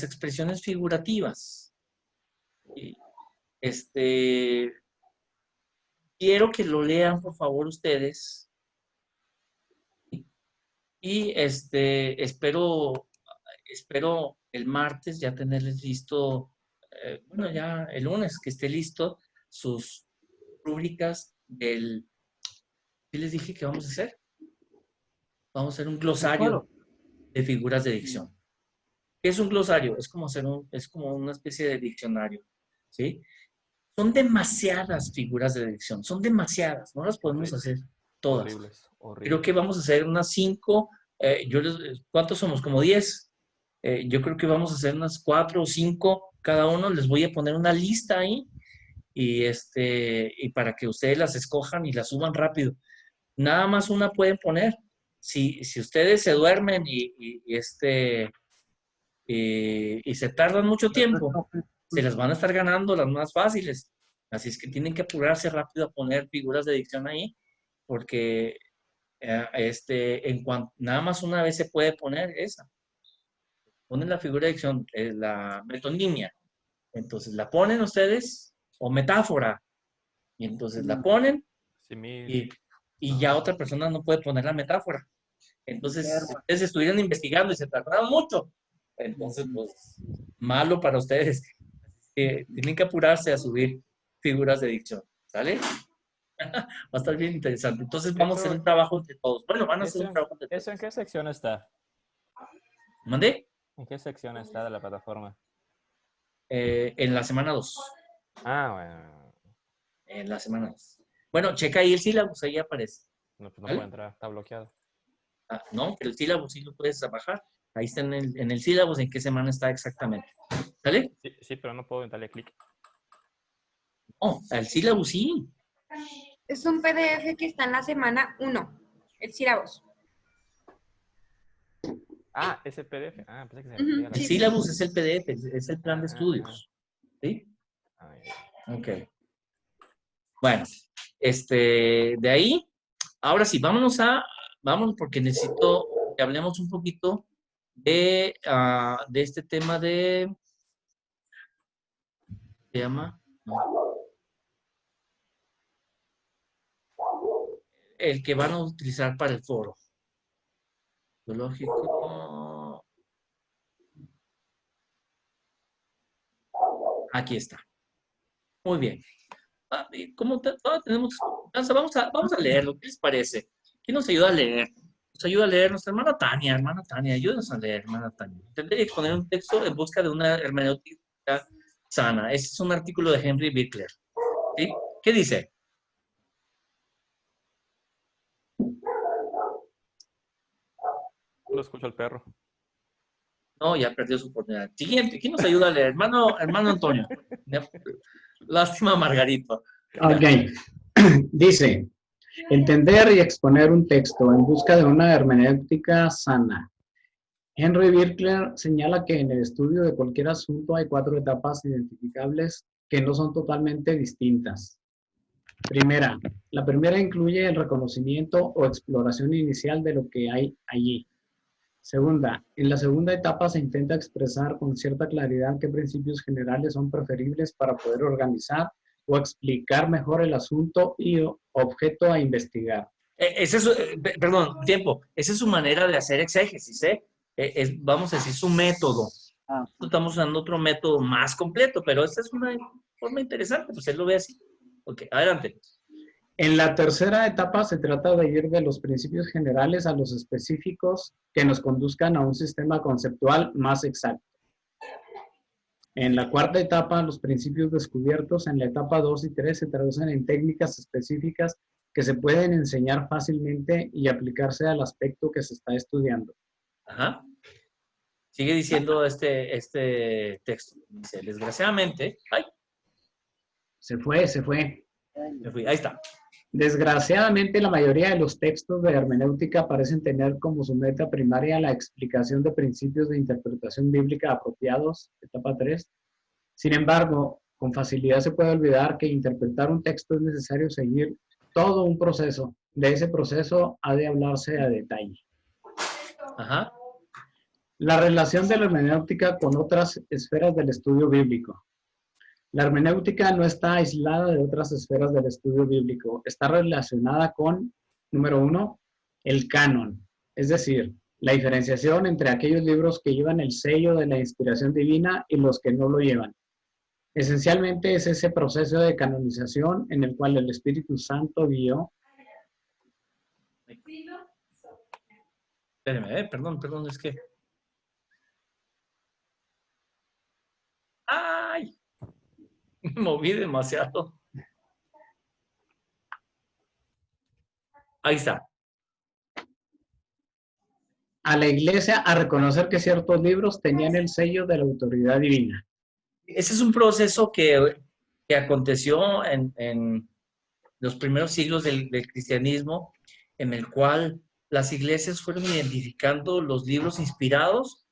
expresiones figurativas. Quiero que lo lean, por favor, ustedes. Y espero el martes ya tenerles listo, bueno, ya el lunes que esté listo sus rúbricas del... ¿Qué les dije que vamos a hacer? Vamos a hacer un glosario de figuras de dicción. ¿Qué es un glosario? Es como una especie de diccionario, ¿sí? Son demasiadas figuras de dicción, son demasiadas, no las podemos hacer todas. Horribles. Creo que vamos a hacer unas 5 ¿Cuántos somos? Como 10. Yo creo que vamos a hacer unas 4 o 5 cada uno. Les voy a poner una lista ahí y para que ustedes las escojan y las suban rápido. Nada más una pueden poner. Si ustedes se duermen y se tardan mucho tiempo, se las van a estar ganando las más fáciles. Así es que tienen que apurarse rápido a poner figuras de dicción ahí, porque nada más una vez se puede poner esa. Ponen la figura de dicción, la metonimia. Entonces la ponen ustedes, o metáfora. Y entonces la ponen Simil. y ya otra persona no puede poner la metáfora. Entonces, si ustedes estuvieran investigando y se tardaron mucho, entonces, pues, malo para ustedes. Tienen que apurarse a subir figuras de dicción. ¿Sale? Va a estar bien interesante. Entonces, vamos a hacer un trabajo entre todos. Bueno, van a hacer un trabajo entre todos. ¿Eso en qué sección está? ¿Mandé? ¿En qué sección está de la plataforma? En la semana 2. Ah, bueno. En la semana 2. Bueno, checa ahí el sílabus, ahí aparece. No, pues no ¿Vale? puede entrar, está bloqueado. No, pero el sílabus sí lo puedes bajar. Ahí está en el sílabus en qué semana está exactamente. ¿Sale? Sí, pero no puedo darle clic. No, el sílabus sí. Es un PDF que está en la semana 1, el sílabus. Ah, ese PDF. Ah, pensé que se Ujú, refería a la... El sí. sílabus es el PDF, es el plan de Ah, estudios. ¿Sí? Ah, ya. Ok. Bueno, de ahí, ahora sí, vámonos porque necesito que hablemos un poquito de este tema ¿se llama? No. El que van a utilizar para el foro. Biológico. Aquí está. Muy bien. Como tenemos confianza, vamos a leerlo. ¿Qué les parece? ¿Quién nos ayuda a leer? Nos ayuda a leer nuestra hermana Tania. Hermana Tania, ayúdanos a leer, hermana Tania. Tendré que exponer un texto en busca de una hermenéutica sana. Ese es un artículo de Henry Bickler. ¿Sí? ¿Qué dice? Lo escucho al perro. No, ya perdió su oportunidad. Siguiente, ¿quién nos ayuda a leer? Hermano Antonio. Lástima, Margarito. Ok. Dice, entender y exponer un texto en busca de una hermenéutica sana. Henry Birkler señala que en el estudio de cualquier asunto hay 4 etapas identificables que no son totalmente distintas. Primera, la primera incluye el reconocimiento o exploración inicial de lo que hay allí. Segunda, en la segunda etapa se intenta expresar con cierta claridad qué principios generales son preferibles para poder organizar o explicar mejor el asunto y objeto a investigar. Perdón, tiempo. Esa es su manera de hacer exégesis, ¿eh? Vamos a decir, su método. Estamos usando otro método más completo, pero esta es una forma interesante, pues él lo ve así. Ok, adelante. En la tercera etapa se trata de ir de los principios generales a los específicos que nos conduzcan a un sistema conceptual más exacto. En la cuarta etapa, los principios descubiertos en la etapa 2 y 3 se traducen en técnicas específicas que se pueden enseñar fácilmente y aplicarse al aspecto que se está estudiando. Ajá. Sigue diciendo este texto. Dice, desgraciadamente, ¡ay! Se fue. Me fui, ahí está. Desgraciadamente, la mayoría de los textos de hermenéutica parecen tener como su meta primaria la explicación de principios de interpretación bíblica apropiados, etapa 3. Sin embargo, con facilidad se puede olvidar que interpretar un texto es necesario seguir todo un proceso. De ese proceso ha de hablarse a detalle. Ajá. La relación de la hermenéutica con otras esferas del estudio bíblico. La hermenéutica no está aislada de otras esferas del estudio bíblico. Está relacionada con, número 1, el canon, es decir, la diferenciación entre aquellos libros que llevan el sello de la inspiración divina y los que no lo llevan. Esencialmente es ese proceso de canonización en el cual el Espíritu Santo guió. Espérenme, perdón, es que... ¡Ay! Me moví demasiado. Ahí está. a la iglesia a reconocer que ciertos libros tenían el sello de la autoridad divina. Ese es un proceso que aconteció en los primeros siglos del cristianismo, en el cual las iglesias fueron identificando los libros inspirados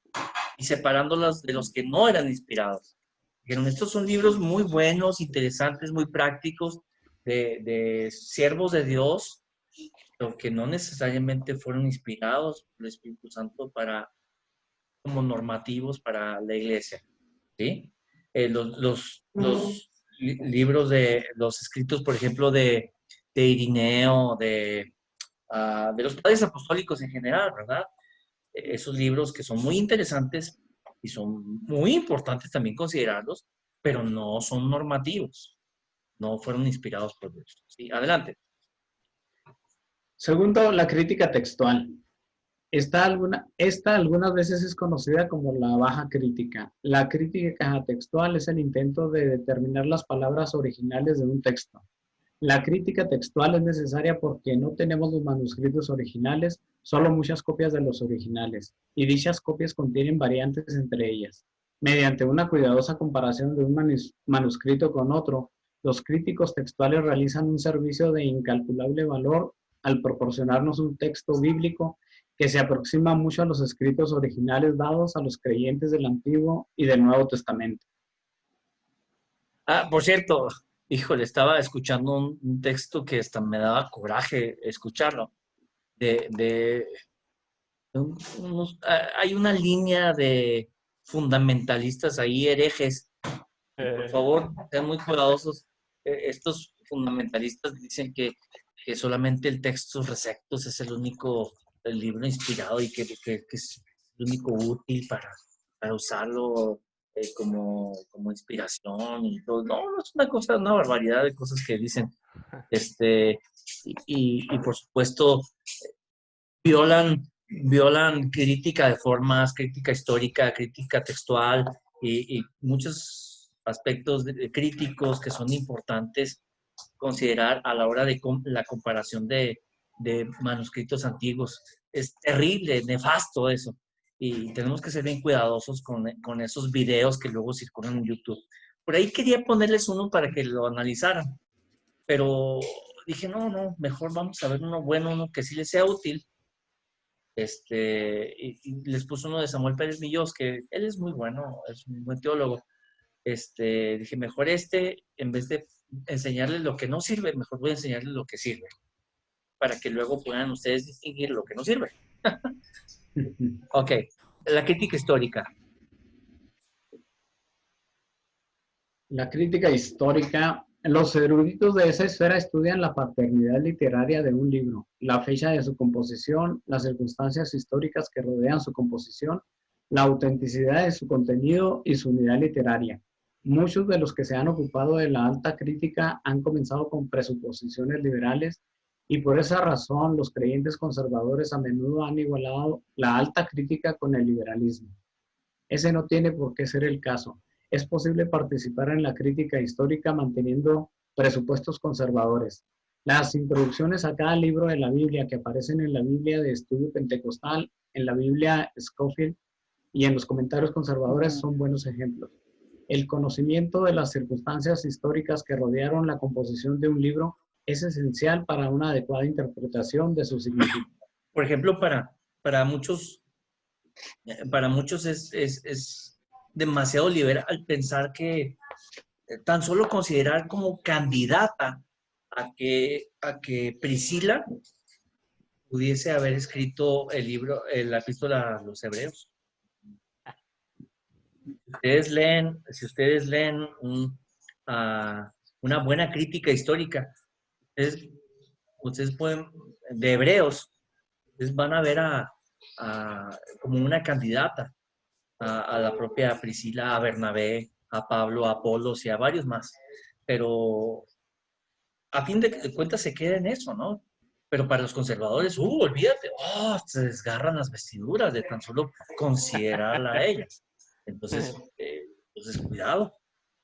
y separándolos de los que no eran inspirados. Dijeron, estos son libros muy buenos, interesantes, muy prácticos, de siervos de Dios, pero que no necesariamente fueron inspirados por el Espíritu Santo como normativos para la iglesia. ¿Sí? Los libros los escritos, por ejemplo, de Irineo, de los padres apostólicos en general, ¿verdad? Esos libros que son muy interesantes y son muy importantes también considerarlos, pero no son normativos, no fueron inspirados por Dios. ¿Sí? Adelante. Segundo, la crítica textual. Esta algunas veces es conocida como la baja crítica. La crítica textual es el intento de determinar las palabras originales de un texto. La crítica textual es necesaria porque no tenemos los manuscritos originales, solo muchas copias de los originales, y dichas copias contienen variantes entre ellas. Mediante una cuidadosa comparación de un manuscrito con otro, los críticos textuales realizan un servicio de incalculable valor al proporcionarnos un texto bíblico que se aproxima mucho a los escritos originales dados a los creyentes del Antiguo y del Nuevo Testamento. Por cierto, híjole, estaba escuchando un texto que hasta me daba coraje escucharlo. Hay una línea de fundamentalistas ahí, herejes. Por favor, sean muy cuidadosos. Estos fundamentalistas dicen que solamente el Textus Receptus es el libro inspirado y que es el único útil para usarlo como inspiración y todo. No, es una barbaridad de cosas que dicen. Y por supuesto, violan crítica de formas, crítica histórica, crítica textual y muchos aspectos críticos que son importantes considerar a la hora de la comparación de manuscritos antiguos. Es terrible, nefasto eso. Y tenemos que ser bien cuidadosos con esos videos que luego circulan en YouTube. Por ahí quería ponerles uno para que lo analizaran, pero dije, no, mejor vamos a ver uno bueno, uno que sí les sea útil. Y les puse uno de Samuel Pérez Millós, que él es muy bueno, es un buen teólogo. Dije, mejor en vez de enseñarles lo que no sirve, mejor voy a enseñarles lo que sirve, para que luego puedan ustedes distinguir lo que no sirve. Ok, la crítica histórica. La crítica histórica. Los eruditos de esa esfera estudian la paternidad literaria de un libro, la fecha de su composición, las circunstancias históricas que rodean su composición, la autenticidad de su contenido y su unidad literaria. Muchos de los que se han ocupado de la alta crítica han comenzado con presuposiciones liberales y por esa razón los creyentes conservadores a menudo han igualado la alta crítica con el liberalismo. Ese no tiene por qué ser el caso. Es posible participar en la crítica histórica manteniendo presupuestos conservadores. Las introducciones a cada libro de la Biblia que aparecen en la Biblia de Estudio Pentecostal, en la Biblia Scofield y en los comentarios conservadores son buenos ejemplos. El conocimiento de las circunstancias históricas que rodearon la composición de un libro es esencial para una adecuada interpretación de su significado. Por ejemplo, para muchos es demasiado liberal pensar que tan solo considerar como candidata a que Priscila pudiese haber escrito la epístola a los hebreos. Si ustedes leen una buena crítica histórica, ustedes pueden, de hebreos, ustedes van a ver como una candidata a la propia Priscila, a Bernabé, a Pablo, a Apolos y a varios más. Pero a fin de cuentas se queda en eso, ¿no? Pero para los conservadores, olvídate, se desgarran las vestiduras de tan solo considerarla a ella. Entonces, cuidado,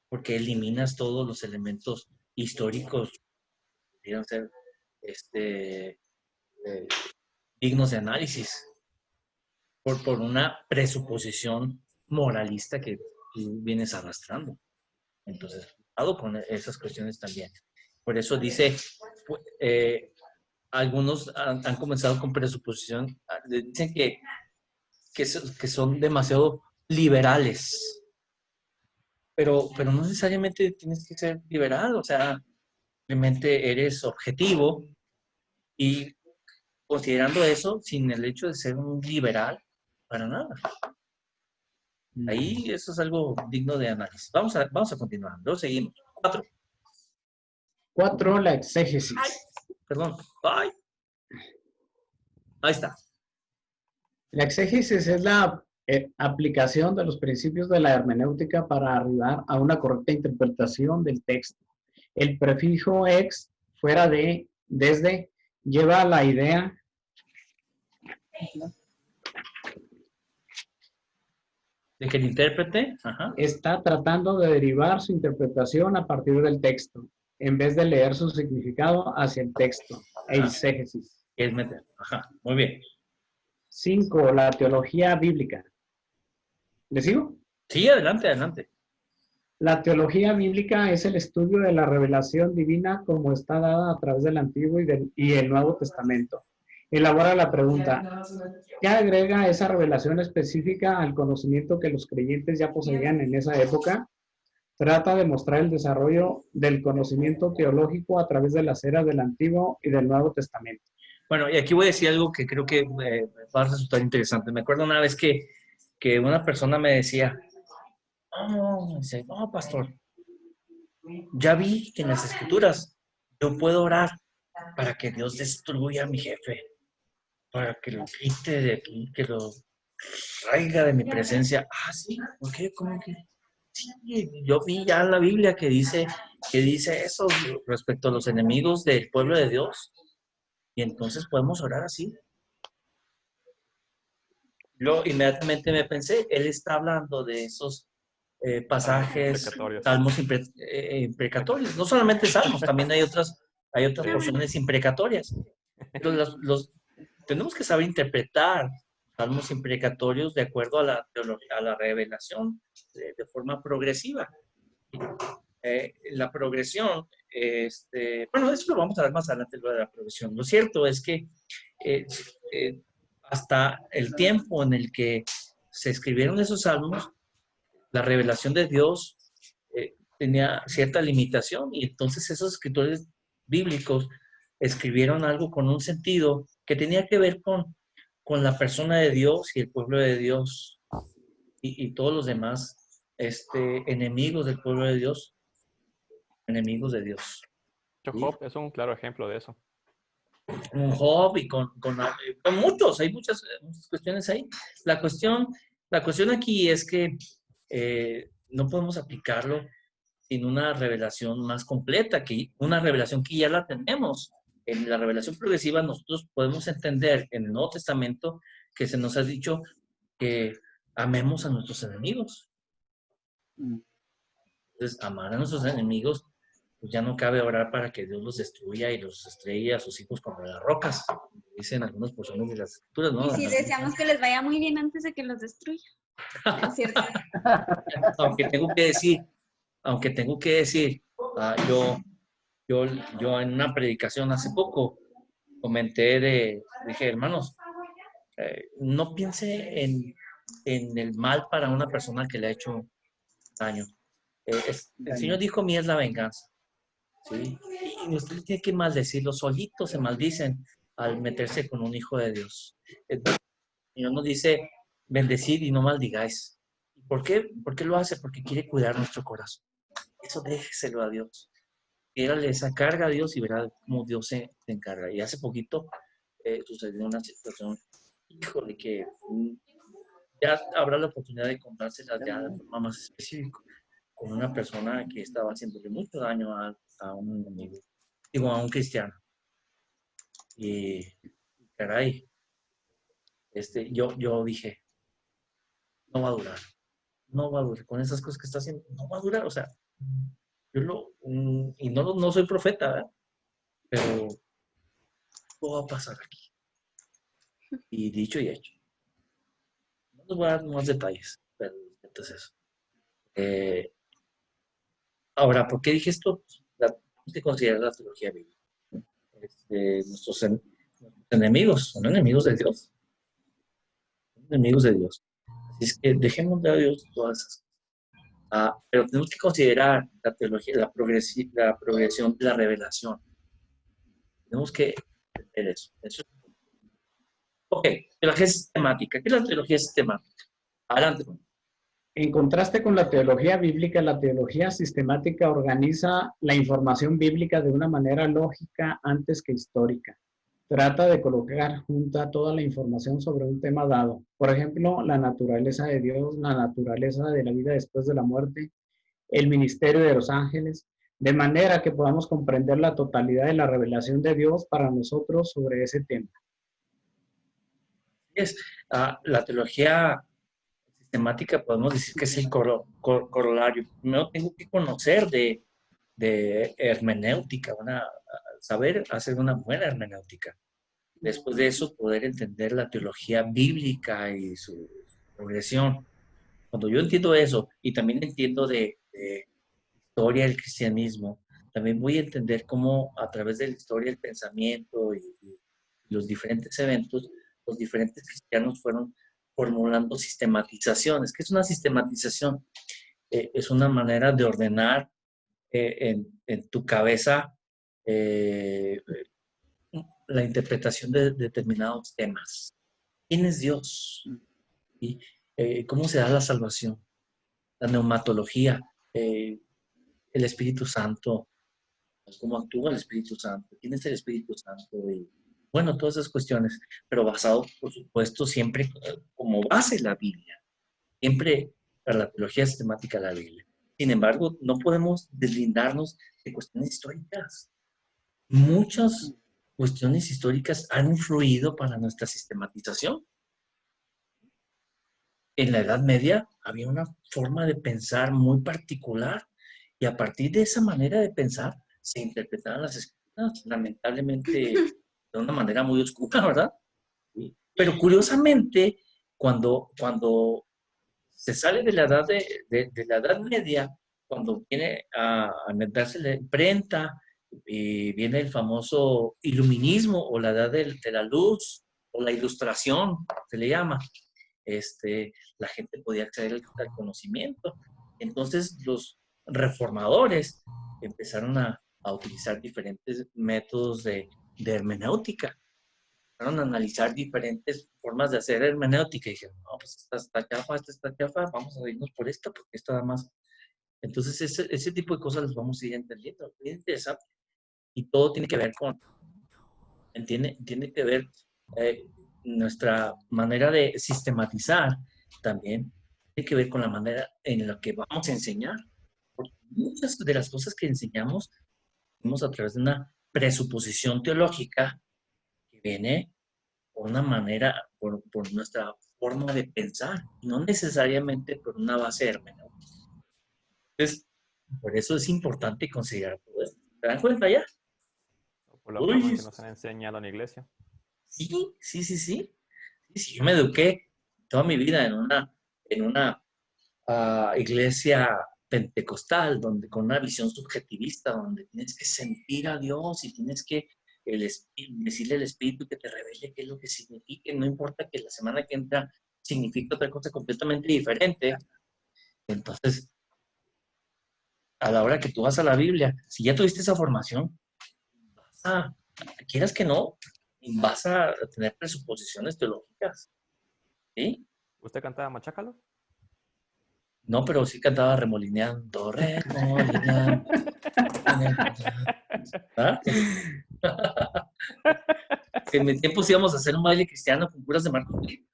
porque eliminas todos los elementos históricos que podrían ser dignos de análisis. por una presuposición moralista que tú vienes arrastrando. Entonces, cuidado con esas cuestiones también. Por eso dice, algunos han comenzado con presuposición, dicen que son demasiado liberales, pero no necesariamente tienes que ser liberal, o sea, simplemente eres objetivo y considerando eso, sin el hecho de ser un liberal, para nada. Ahí eso es algo digno de análisis. Vamos a continuar. Luego seguimos. 4. 4, la exégesis. Perdón. Ay. Ahí está. La exégesis es la aplicación de los principios de la hermenéutica para arribar a una correcta interpretación del texto. El prefijo ex, fuera de, desde, lleva a la idea De que el intérprete está tratando de derivar su interpretación a partir del texto, en vez de leer su significado hacia el texto. Exégesis. Es meter. Ajá. Muy bien. 5. La teología bíblica. ¿Le sigo? Sí, adelante, adelante. La teología bíblica es el estudio de la revelación divina como está dada a través del Antiguo y el Nuevo Testamento. Elabora la pregunta, ¿qué agrega esa revelación específica al conocimiento que los creyentes ya poseían en esa época? Trata de mostrar el desarrollo del conocimiento teológico a través de las eras del Antiguo y del Nuevo Testamento. Bueno, y aquí voy a decir algo que creo que va a resultar interesante. Me acuerdo una vez que una persona me decía, no, pastor, ya vi que en las Escrituras yo puedo orar para que Dios destruya a mi jefe, para que lo quite de aquí, que lo traiga de mi presencia. Ah, sí, ¿por qué? ¿Cómo que? Sí, yo vi ya en la Biblia que dice eso respecto a los enemigos del pueblo de Dios. Y entonces podemos orar así. Yo inmediatamente me pensé, él está hablando de esos pasajes, salmos imprecatorios. No solamente salmos, también hay otras porciones imprecatorias. Pero tenemos que saber interpretar salmos imprecatorios de acuerdo a la revelación de forma progresiva. La progresión, bueno, eso lo vamos a ver más adelante, lo de la progresión. Lo cierto es que hasta el tiempo en el que se escribieron esos salmos, la revelación de Dios tenía cierta limitación y entonces esos escritores bíblicos escribieron algo con un sentido que tenía que ver con la persona de Dios y el pueblo de Dios y todos los demás enemigos del pueblo de Dios, enemigos de Dios. Job es un claro ejemplo de eso. Un Job y con muchos, hay muchas cuestiones ahí. La cuestión aquí es que no podemos aplicarlo sin una revelación más completa, una revelación que ya la tenemos. En la revelación progresiva nosotros podemos entender en el Nuevo Testamento que se nos ha dicho que amemos a nuestros enemigos. Entonces, amar a nuestros enemigos, pues ya no cabe orar para que Dios los destruya y los estrelle a sus hijos contra las rocas, dicen algunas porciones de las Escrituras, ¿no? Y si deseamos que les vaya muy bien antes de que los destruya. ¿Es cierto? Aunque tengo que decir, yo en una predicación hace poco dije, hermanos, no piense en el mal para una persona que le ha hecho daño. El Señor dijo, mía es la venganza. ¿Sí? Y usted tiene que maldecirlo, solitos se maldicen al meterse con un hijo de Dios. El Señor nos dice, bendecid y no maldigáis. ¿Por qué? ¿Por qué lo hace? Porque quiere cuidar nuestro corazón. Eso déjeselo a Dios. Pídale esa carga a Dios y verá cómo Dios se encarga. Y hace poquito sucedió una situación, híjole, que ya habrá la oportunidad de contárselas ya de forma más específica, con una persona que estaba haciéndole mucho daño a un enemigo, digo, a un cristiano. Y caray, yo dije, no va a durar, con esas cosas que está haciendo, no va a durar, o sea, y no soy profeta, ¿verdad? Pero ¿qué va a pasar aquí? Y dicho y hecho. Les voy a dar más detalles, pero entonces eso. Ahora, ¿por qué dije esto? Tenemos que considerar la teología bíblica. Nuestros enemigos son enemigos de Dios. Son enemigos de Dios. Así es que dejemos de a Dios todas esas cosas. Pero tenemos que considerar la teología, la progresión de la revelación. Tenemos que entender eso. Ok, teología sistemática. ¿Qué es la teología sistemática? Adelante. En contraste con la teología bíblica, la teología sistemática organiza la información bíblica de una manera lógica antes que histórica. Trata de colocar junta toda la información sobre un tema dado. Por ejemplo, la naturaleza de Dios, la naturaleza de la vida después de la muerte, el ministerio de los ángeles, de manera que podamos comprender la totalidad de la revelación de Dios para nosotros sobre ese tema. La teología sistemática podemos decir que es el corolario. Primero tengo que conocer de hermenéutica, saber hacer una buena hermenéutica. Después de eso, poder entender la teología bíblica y su progresión. Cuando yo entiendo eso, y también entiendo de historia del cristianismo, también voy a entender cómo a través de la historia del pensamiento y los diferentes eventos, los diferentes cristianos fueron formulando sistematizaciones. ¿Qué es una sistematización? Es una manera de ordenar en tu cabeza la interpretación de determinados temas. ¿Quién es Dios? ¿Y cómo se da la salvación? La neumatología, el Espíritu Santo, cómo actúa el Espíritu Santo, quién es el Espíritu Santo, y bueno, todas esas cuestiones, pero basado, por supuesto, siempre como base la Biblia, siempre para la teología sistemática de la Biblia. Sin embargo, no podemos deslindarnos de cuestiones históricas. Muchas cuestiones históricas han influido para nuestra sistematización. En la Edad Media había una forma de pensar muy particular y a partir de esa manera de pensar se interpretaban las escrituras, lamentablemente de una manera muy oscura, ¿verdad? Pero curiosamente, cuando se sale de la edad, de la Edad Media, cuando viene a inventarse la imprenta, y viene el famoso iluminismo o la edad de la luz o la ilustración, se le llama, la gente podía acceder al conocimiento. Entonces los reformadores empezaron a utilizar diferentes métodos de hermenéutica. Empezaron a analizar diferentes formas de hacer hermenéutica y dijeron, no, pues esta está chafa, vamos a irnos por esta porque esta da más. Entonces ese tipo de cosas las vamos a ir entendiendo. Es interesante. Y todo tiene que ver con, tiene que ver nuestra manera de sistematizar también, tiene que ver con la manera en la que vamos a enseñar. Porque muchas de las cosas que enseñamos a través de una presuposición teológica que viene por una manera, por nuestra forma de pensar, no necesariamente por una base hermenéutica. Entonces, por eso es importante considerar todo esto. ¿Se dan cuenta ya? Por la forma en que nos han enseñado en la iglesia. Sí. Yo me eduqué toda mi vida en una iglesia pentecostal, donde con una visión subjetivista, donde tienes que sentir a Dios y tienes que decirle al Espíritu que te revele qué es lo que significa, no importa que la semana que entra signifique otra cosa completamente diferente. Entonces, a la hora que tú vas a la Biblia, si ya tuviste esa formación, quieras que no, vas a tener presuposiciones teológicas. ¿Sí? ¿Usted cantaba Machácalo? No, pero sí cantaba remolineando. ¿Ah? En mi tiempo sí íbamos a hacer un baile cristiano con curas de Marcos Vidal.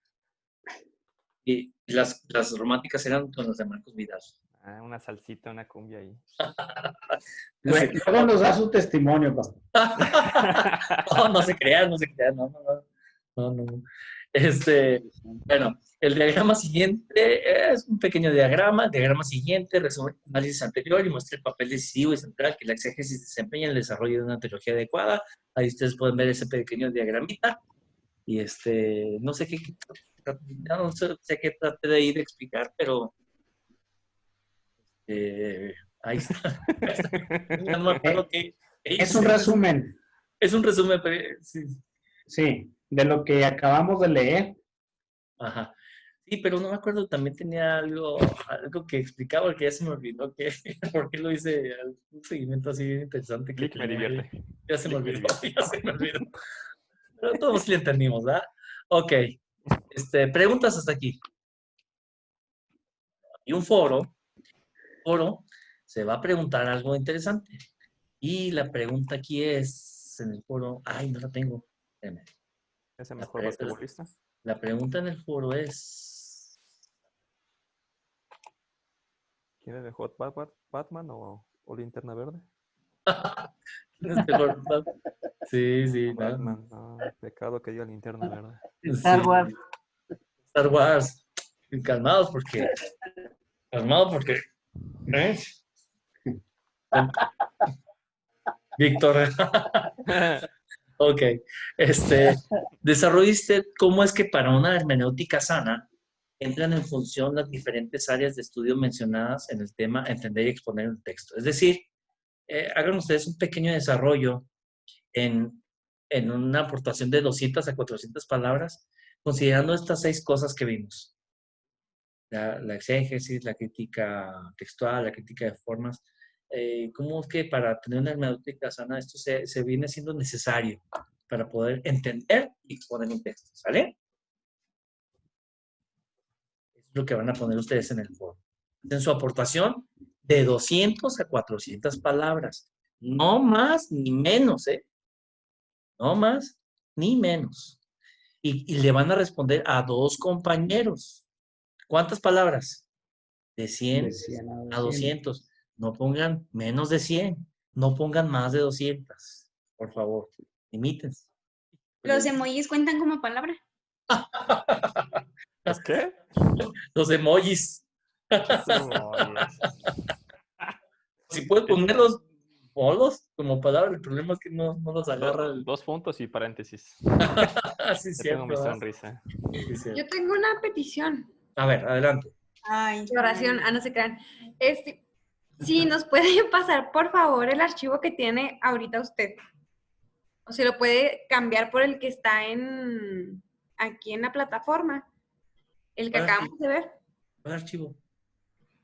Y las románticas eran con las de Marcos Vidal. Una salsita, una cumbia ahí. Luego nos da su testimonio, pastor. No se crean, no. Bueno, el diagrama siguiente es un pequeño diagrama. El diagrama siguiente resume el análisis anterior y muestra el papel decisivo y central que la exégesis desempeña en el desarrollo de una teología adecuada. Ahí ustedes pueden ver ese pequeño diagramita. Y no sé qué ya no sé qué traté de ir a explicar, pero ahí está. Ya no me acuerdo qué Es un hice. resumen, Es un resumen, pero sí. sí, de lo que acabamos de leer. Ajá. Sí, pero no me acuerdo, también tenía algo que explicaba, porque ya se me olvidó que, por qué lo hice, un seguimiento así bien interesante que Click me tenía ahí. divierte. Ya se me Click me olvidó, divierte. ya se me olvidó. Pero todos sí le entendimos, ¿verdad? Ok. Preguntas hasta aquí. Y un foro se va a preguntar algo interesante. Y la pregunta aquí es, en el foro, ay, no la tengo. Espérame. ¿Es el La, mejor pre- basquetbolista? la pregunta en el foro es, ¿Quién es mejor, Batman o Linterna Verde? ¿quién es mejor? Sí, sí, no. Batman, no, pecado que diga Linterna Verde. Star Sí. Wars. Star Wars. Calmados porque, ¿eh? Víctor. Ok. Desarrolliste cómo es que para una hermenéutica sana entran en función las diferentes áreas de estudio mencionadas en el tema entender y exponer un texto. Es decir, hagan ustedes un pequeño desarrollo en, en una aportación de 200 a 400 palabras, considerando estas 6 cosas que vimos. La exégesis, la crítica textual, la crítica de formas. ¿Cómo es que para tener una hermenéutica sana esto se viene siendo necesario para poder entender y exponer un texto? ¿Sale? Eso es lo que van a poner ustedes en el foro. En su aportación de 200 a 400 palabras. No más ni menos, ¿eh? No más ni menos. Y le van a responder a 2 compañeros. ¿Cuántas palabras? De 100 De 100 a a 200. 200. No pongan menos de 100. No pongan más de 200. Por favor, limítense. Los emojis cuentan como palabra. ¿Es qué? Los emojis. Eso, yes. Si puedes ponerlos, ponlos como palabra. El problema es que no los agarra. 2 puntos y paréntesis. Sí, Ya tengo mi cierto. sonrisa. Sí, cierto. Yo tengo una petición A ver, adelante. Ay, de oración. No se crean. Si nos puede pasar, por favor, el archivo que tiene ahorita usted. O si lo puede cambiar por el que está aquí en la plataforma. El que ¿Cuál acabamos archivo? de ver. ¿Cuál archivo?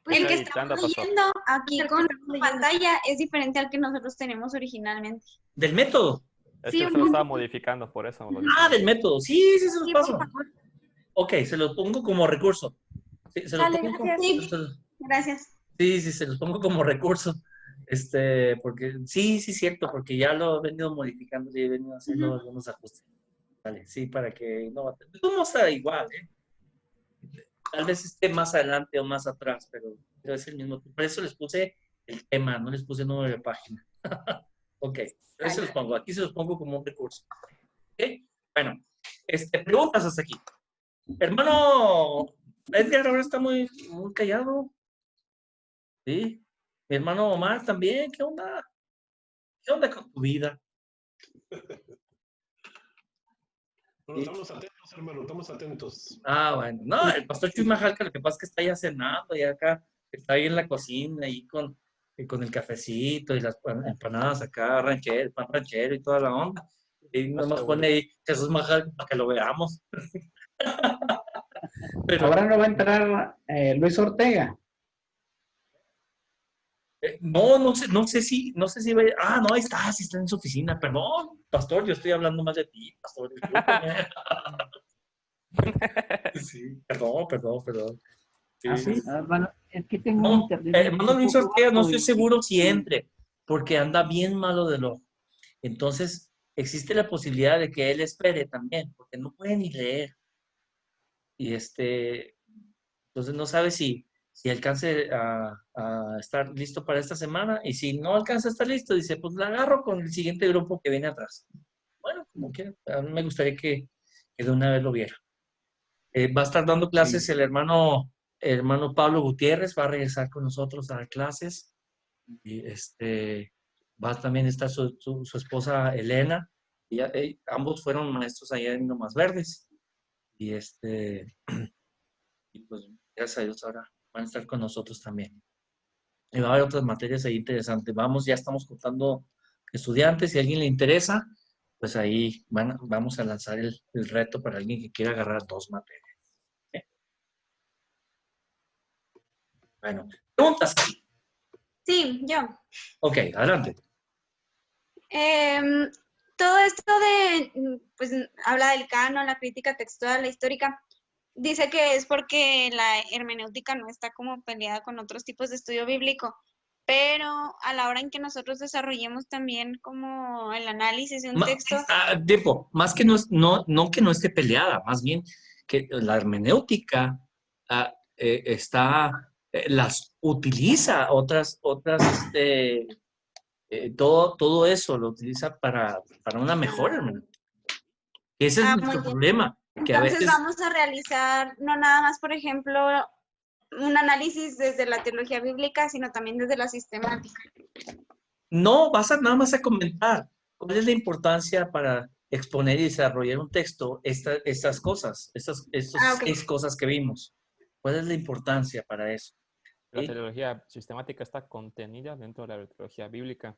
Pues el que Ahí, estamos Tanda pasó. leyendo aquí El que con estamos leyendo. pantalla es diferente al que nosotros tenemos originalmente. Del método. Es Sí, que se lo un estaba momentito. modificando, por eso lo Ah, dice. del método. Sí, sí, se los Sí, por paso. favor. Ok, se los pongo como recurso. Sí, se los Sale, pongo como... gracias. Sí, gracias. Sí, sí, se los pongo como recurso. Porque sí, sí, cierto, porque ya lo he venido modificando y he venido haciendo algunos ajustes. Vale, sí, para que no... No está igual, ¿eh? Tal vez esté más adelante o más atrás, pero es el mismo. Por eso les puse el tema, no les puse el número de página. Ok, pero ahí se los pongo. Aquí se los pongo como un recurso. ¿Ok? Bueno, preguntas hasta aquí. Hermano, Edgar ahora está muy, muy callado. Sí. Mi hermano Omar también. ¿Qué onda? ¿Qué onda con tu vida? Bueno, estamos atentos, hermano, estamos atentos. Ah, bueno. No, el pastor Chuy Majalca, lo que pasa es que está ya cenando y acá está ahí en la cocina ahí con el cafecito y las empanadas acá, ranchero, pan ranchero y toda la onda. Y nomás pone ahí Jesús Majalca para que lo veamos. Pero Ahora no va a entrar Luis Ortega. no sé si va no, ahí está, sí está en su oficina. Perdón, pastor, yo estoy hablando más de ti, pastor, discúlpeme. Sí, perdón. ¿Ah, Sí. sí? Bueno, es que tengo un No, internet hermano un Luis poco Ortega, no bajo estoy seguro si entre, porque anda bien malo del ojo. Entonces, existe la posibilidad de que él espere también, porque no puede ni leer. Y entonces no sabe si alcance a estar listo para esta semana. Y si no alcanza a estar listo, dice, pues la agarro con el siguiente grupo que viene atrás. Bueno, como quiera, a mí me gustaría que de una vez lo viera. Va a estar dando clases Sí. el hermano Pablo Gutiérrez, va a regresar con nosotros a dar clases. Y va a también estar su esposa Elena. Y ambos fueron maestros allá en Lomas Verdes. Y y pues gracias a Dios ahora van a estar con nosotros también. Y va a haber otras materias ahí interesantes. Vamos, ya estamos contando estudiantes, si a alguien le interesa, pues ahí vamos a lanzar el reto para alguien que quiera agarrar 2 materias. ¿Sí? Bueno, preguntas. Sí, yo. Ok, adelante. Todo esto de, pues, habla del canon, la crítica textual, la histórica, dice que es porque la hermenéutica no está como peleada con otros tipos de estudio bíblico, pero a la hora en que nosotros desarrollemos también como el análisis de un texto, Tiempo, más que no que no esté peleada, más bien que la hermenéutica las utiliza todo eso lo utiliza para una mejor hermenéutica. Ese es muy nuestro bien. problema, que a Entonces veces vamos a realizar no nada más, por ejemplo, un análisis desde la teología bíblica, sino también desde la sistemática. no vas nada más a comentar cuál es la importancia para exponer y desarrollar un texto, estas cosas, estas Ok. 6 cosas que vimos. ¿Cuál es la importancia para eso? La ¿Sí? teología sistemática está contenida dentro de la teología bíblica.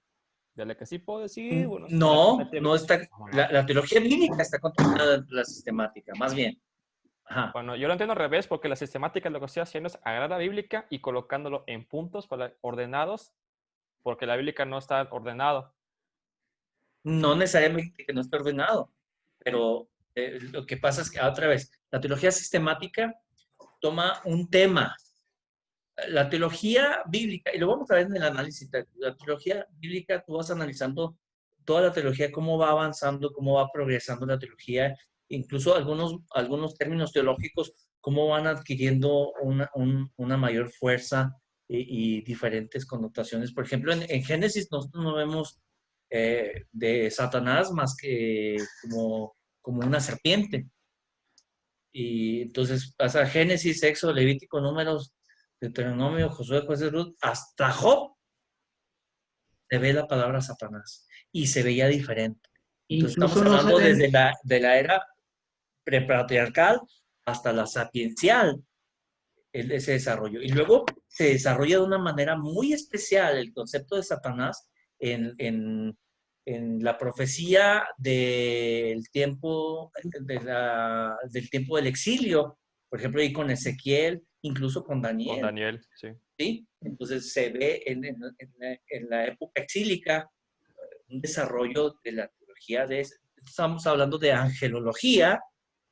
De la que sí puedo decir, bueno, No está, la teología bíblica está contenida dentro de la sistemática, más bien. Ajá. Bueno, yo lo entiendo al revés, porque la sistemática lo que estoy haciendo es agarrar la bíblica y colocándolo en puntos ordenados, porque la bíblica no está ordenado. No necesariamente que no esté ordenado, pero lo que pasa es que, otra vez, la teología sistemática toma un tema. La teología bíblica, y lo vamos a ver en el análisis, la teología bíblica, tú vas analizando toda la teología, cómo va avanzando, cómo va progresando la teología, incluso algunos términos teológicos, cómo van adquiriendo una mayor fuerza y diferentes connotaciones. Por ejemplo, en Génesis nosotros no vemos de Satanás más que como una serpiente. Y entonces pasa Génesis, Éxodo, Levítico, Números, Deuteronomio, Josué, Jueces, Ruth, hasta Job se ve la palabra Satanás y se veía diferente. Entonces Incluso estamos no se hablando ven, desde de la era prepatriarcal hasta la sapiencial, ese desarrollo. Y luego se desarrolla de una manera muy especial el concepto de Satanás en la profecía del tiempo, del tiempo del exilio, por ejemplo, ahí con Ezequiel, incluso con Con Daniel, Daniel, sí. ¿sí? Entonces se ve en la época exílica un desarrollo de la teología estamos hablando de angelología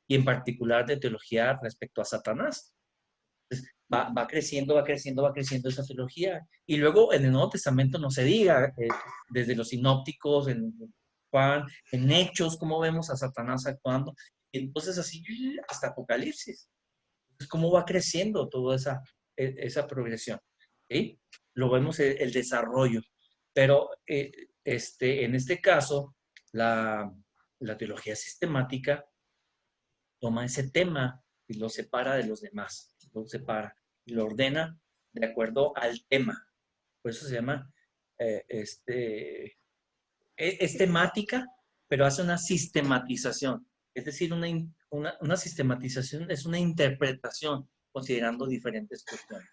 y en particular de teología respecto a Satanás. Entonces, va creciendo, va creciendo, va creciendo esa teología. Y luego en el Nuevo Testamento no se diga, desde los sinópticos, en Juan, en Hechos, cómo vemos a Satanás actuando. Y entonces así hasta Apocalipsis. Entonces, cómo va creciendo toda esa progresión. ¿Sí? Lo vemos el desarrollo. Pero en este caso, la teología sistemática toma ese tema y lo separa de los demás, lo separa y lo ordena de acuerdo al tema. Por eso se llama, es temática, pero hace una sistematización. Es decir, una sistematización es una interpretación considerando diferentes cuestiones.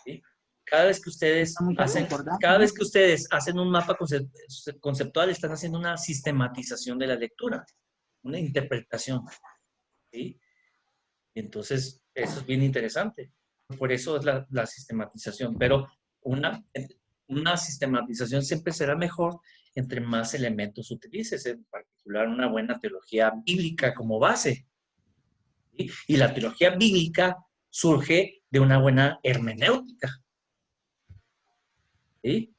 ¿Sí? Cada vez que ustedes Está muy hacen, concordante, cada ¿no? vez que ustedes hacen un mapa conceptual, están haciendo una sistematización de la lectura, una interpretación. ¿Sí? Entonces, eso es bien interesante. Por eso es la sistematización. Pero una sistematización siempre será mejor entre más elementos utilices, en particular una buena teología bíblica como base. ¿Sí? Y la teología bíblica surge de una buena hermenéutica. ¿Sí?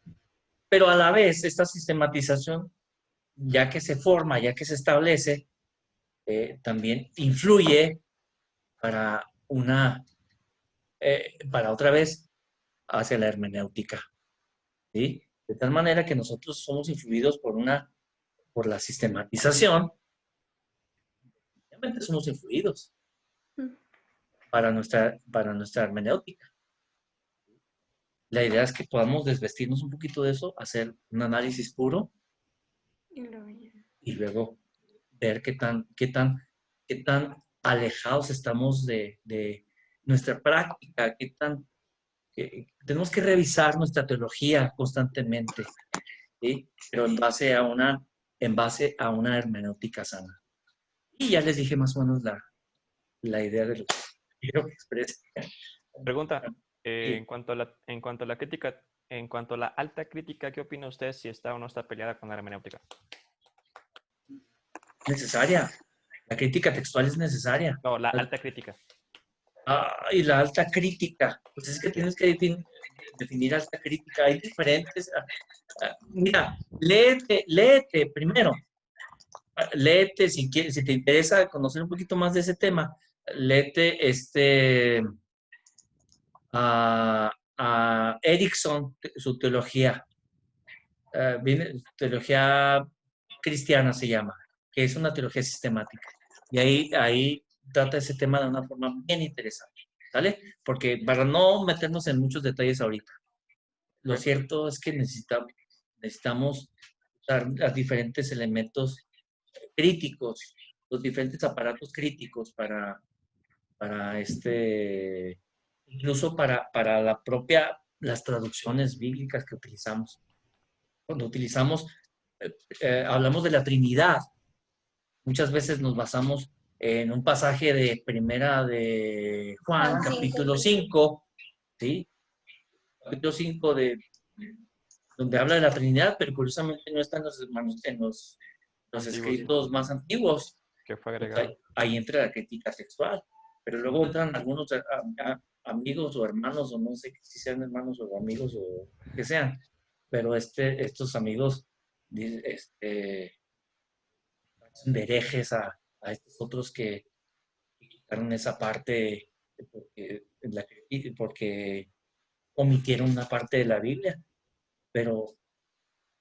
Pero a la vez, esta sistematización, ya que se forma, ya que se establece, también influye para para otra vez hacia la hermenéutica, ¿sí? De tal manera que nosotros somos influidos por la sistematización, realmente somos influidos para nuestra hermenéutica. La idea es que podamos desvestirnos un poquito de eso, hacer un análisis puro y luego ver qué tan alejados estamos de nuestra práctica, tenemos que revisar nuestra teología constantemente, ¿sí? Pero en base a una hermenéutica sana. Y ya les dije más o menos la idea de lo que quiero que exprese. Pregunta, Sí. en cuanto a la crítica, en cuanto a la alta crítica, ¿qué opina usted si está o no está peleada con la hermenéutica? Necesaria. La crítica textual es necesaria. No, la alta crítica. Y la alta crítica. Pues es que tienes que definir alta crítica. Hay diferentes. Mira, léete primero. Léete si quieres, si te interesa conocer un poquito más de ese tema. Léete a Erickson, su teología. Teología cristiana se llama, que es una teología sistemática. Y ahí trata ese tema de una forma bien interesante, ¿vale? Porque para no meternos en muchos detalles ahorita, lo cierto es que necesitamos usar los diferentes elementos críticos, los diferentes aparatos críticos incluso para las traducciones bíblicas que utilizamos. Cuando hablamos de la Trinidad, muchas veces nos basamos en un pasaje de Primera de Juan, capítulo 5, ¿sí? Capítulo 5 donde habla de la Trinidad, pero curiosamente no está en los escritos más antiguos. Que fue Pues agregado. ahí entra la crítica textual, pero luego entran algunos amigos o hermanos, o no sé si sean hermanos o amigos o que sean, pero estos amigos de herejes a estos otros que quitaron esa parte porque omitieron una parte de la Biblia, pero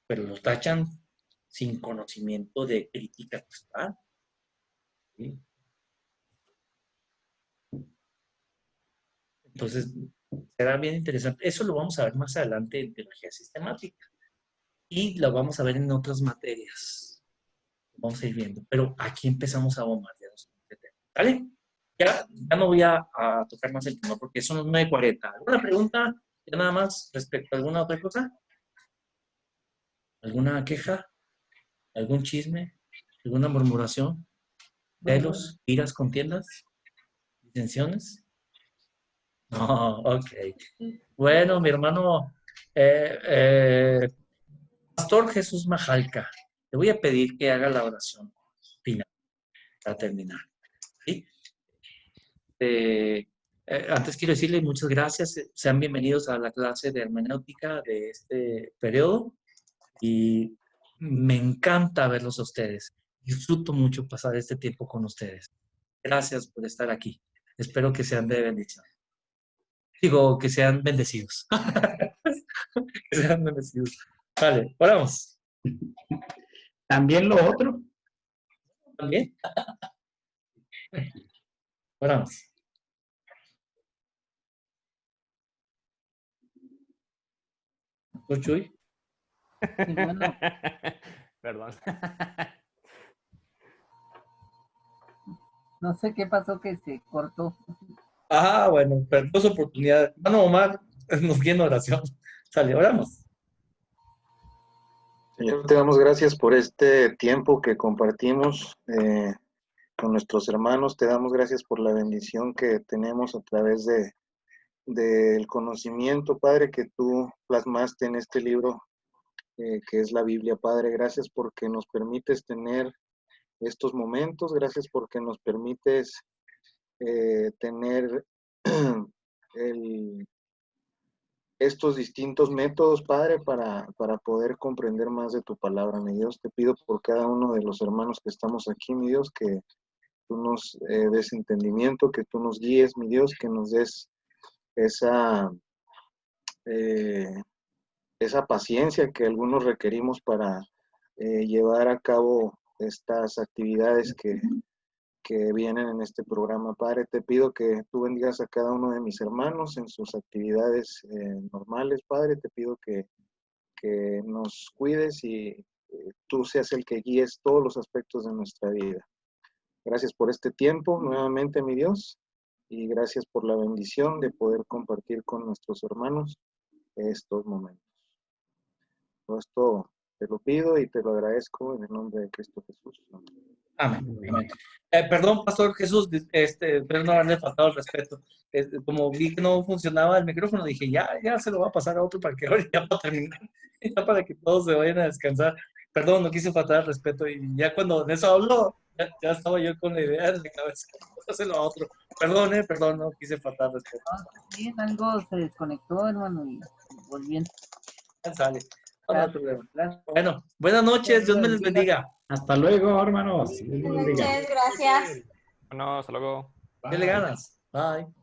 los tachan sin conocimiento de crítica textual, ¿sí? Entonces, será bien interesante. Eso lo vamos a ver más adelante en teología sistemática y lo vamos a ver en otras materias. Vamos a ir viendo, pero aquí empezamos a bombardearnos con este tema, ¿vale? Ya no voy a tocar más el tema porque son las 9:40. ¿Alguna pregunta? ¿Ya nada más respecto a alguna otra cosa? ¿Alguna queja? ¿Algún chisme? ¿Alguna murmuración? ¿Celos? ¿Iras? ¿Contiendas? ¿Disensiones? No, ok. Bueno, mi hermano Pastor Jesús Majalca, te voy a pedir que haga la oración final para terminar, ¿sí? Antes quiero decirles muchas gracias. Sean bienvenidos a la clase de hermenéutica de este periodo y me encanta verlos a ustedes. Disfruto mucho pasar este tiempo con ustedes. Gracias por estar aquí. Espero que sean de bendición. Digo, que sean bendecidos. Que sean bendecidos. Vale, oramos. También lo otro. ¿También? Oramos. Chuy. Sí, bueno, Perdón. no sé qué pasó que se cortó. Bueno, perdimos oportunidad. Hermano Omar, nos guía en oración. Sale, oramos. Señor, te damos gracias por este tiempo que compartimos con nuestros hermanos. Te damos gracias por la bendición que tenemos a través del conocimiento, Padre, que tú plasmaste en este libro que es la Biblia, Padre. Gracias porque nos permites tener estos momentos. Gracias porque nos permites tener estos distintos métodos, Padre, para poder comprender más de tu palabra, mi Dios. Te pido por cada uno de los hermanos que estamos aquí, mi Dios, que tú nos des entendimiento, que tú nos guíes, mi Dios, que nos des esa paciencia que algunos requerimos para llevar a cabo estas actividades que vienen en este programa. Padre, te pido que tú bendigas a cada uno de mis hermanos en sus actividades normales. Padre, te pido que nos cuides y tú seas el que guíes todos los aspectos de nuestra vida. Gracias por este tiempo nuevamente, mi Dios, y gracias por la bendición de poder compartir con nuestros hermanos estos momentos. Todo esto te lo pido y te lo agradezco en el nombre de Cristo Jesús. Amén. Amén. Perdón, Pastor Jesús, pero no haberle faltado el respeto. Como vi que no funcionaba el micrófono, dije, ya se lo va a pasar a otro para que ahora ya para terminar, ya para que todos se vayan a descansar. Perdón, no quise faltar el respeto y ya cuando de eso habló, ya estaba yo con la idea en la cabeza, hacerlo a otro. Perdón, no quise faltar el respeto. Bien, algo se desconectó, hermano, y volviendo. Ya sale. No hay problema. Bueno, buenas noches, Dios me les bendiga. Hasta luego, hermanos. Dios les bendiga. Muchas gracias. Bueno, hasta luego. Dele ganas. Bye.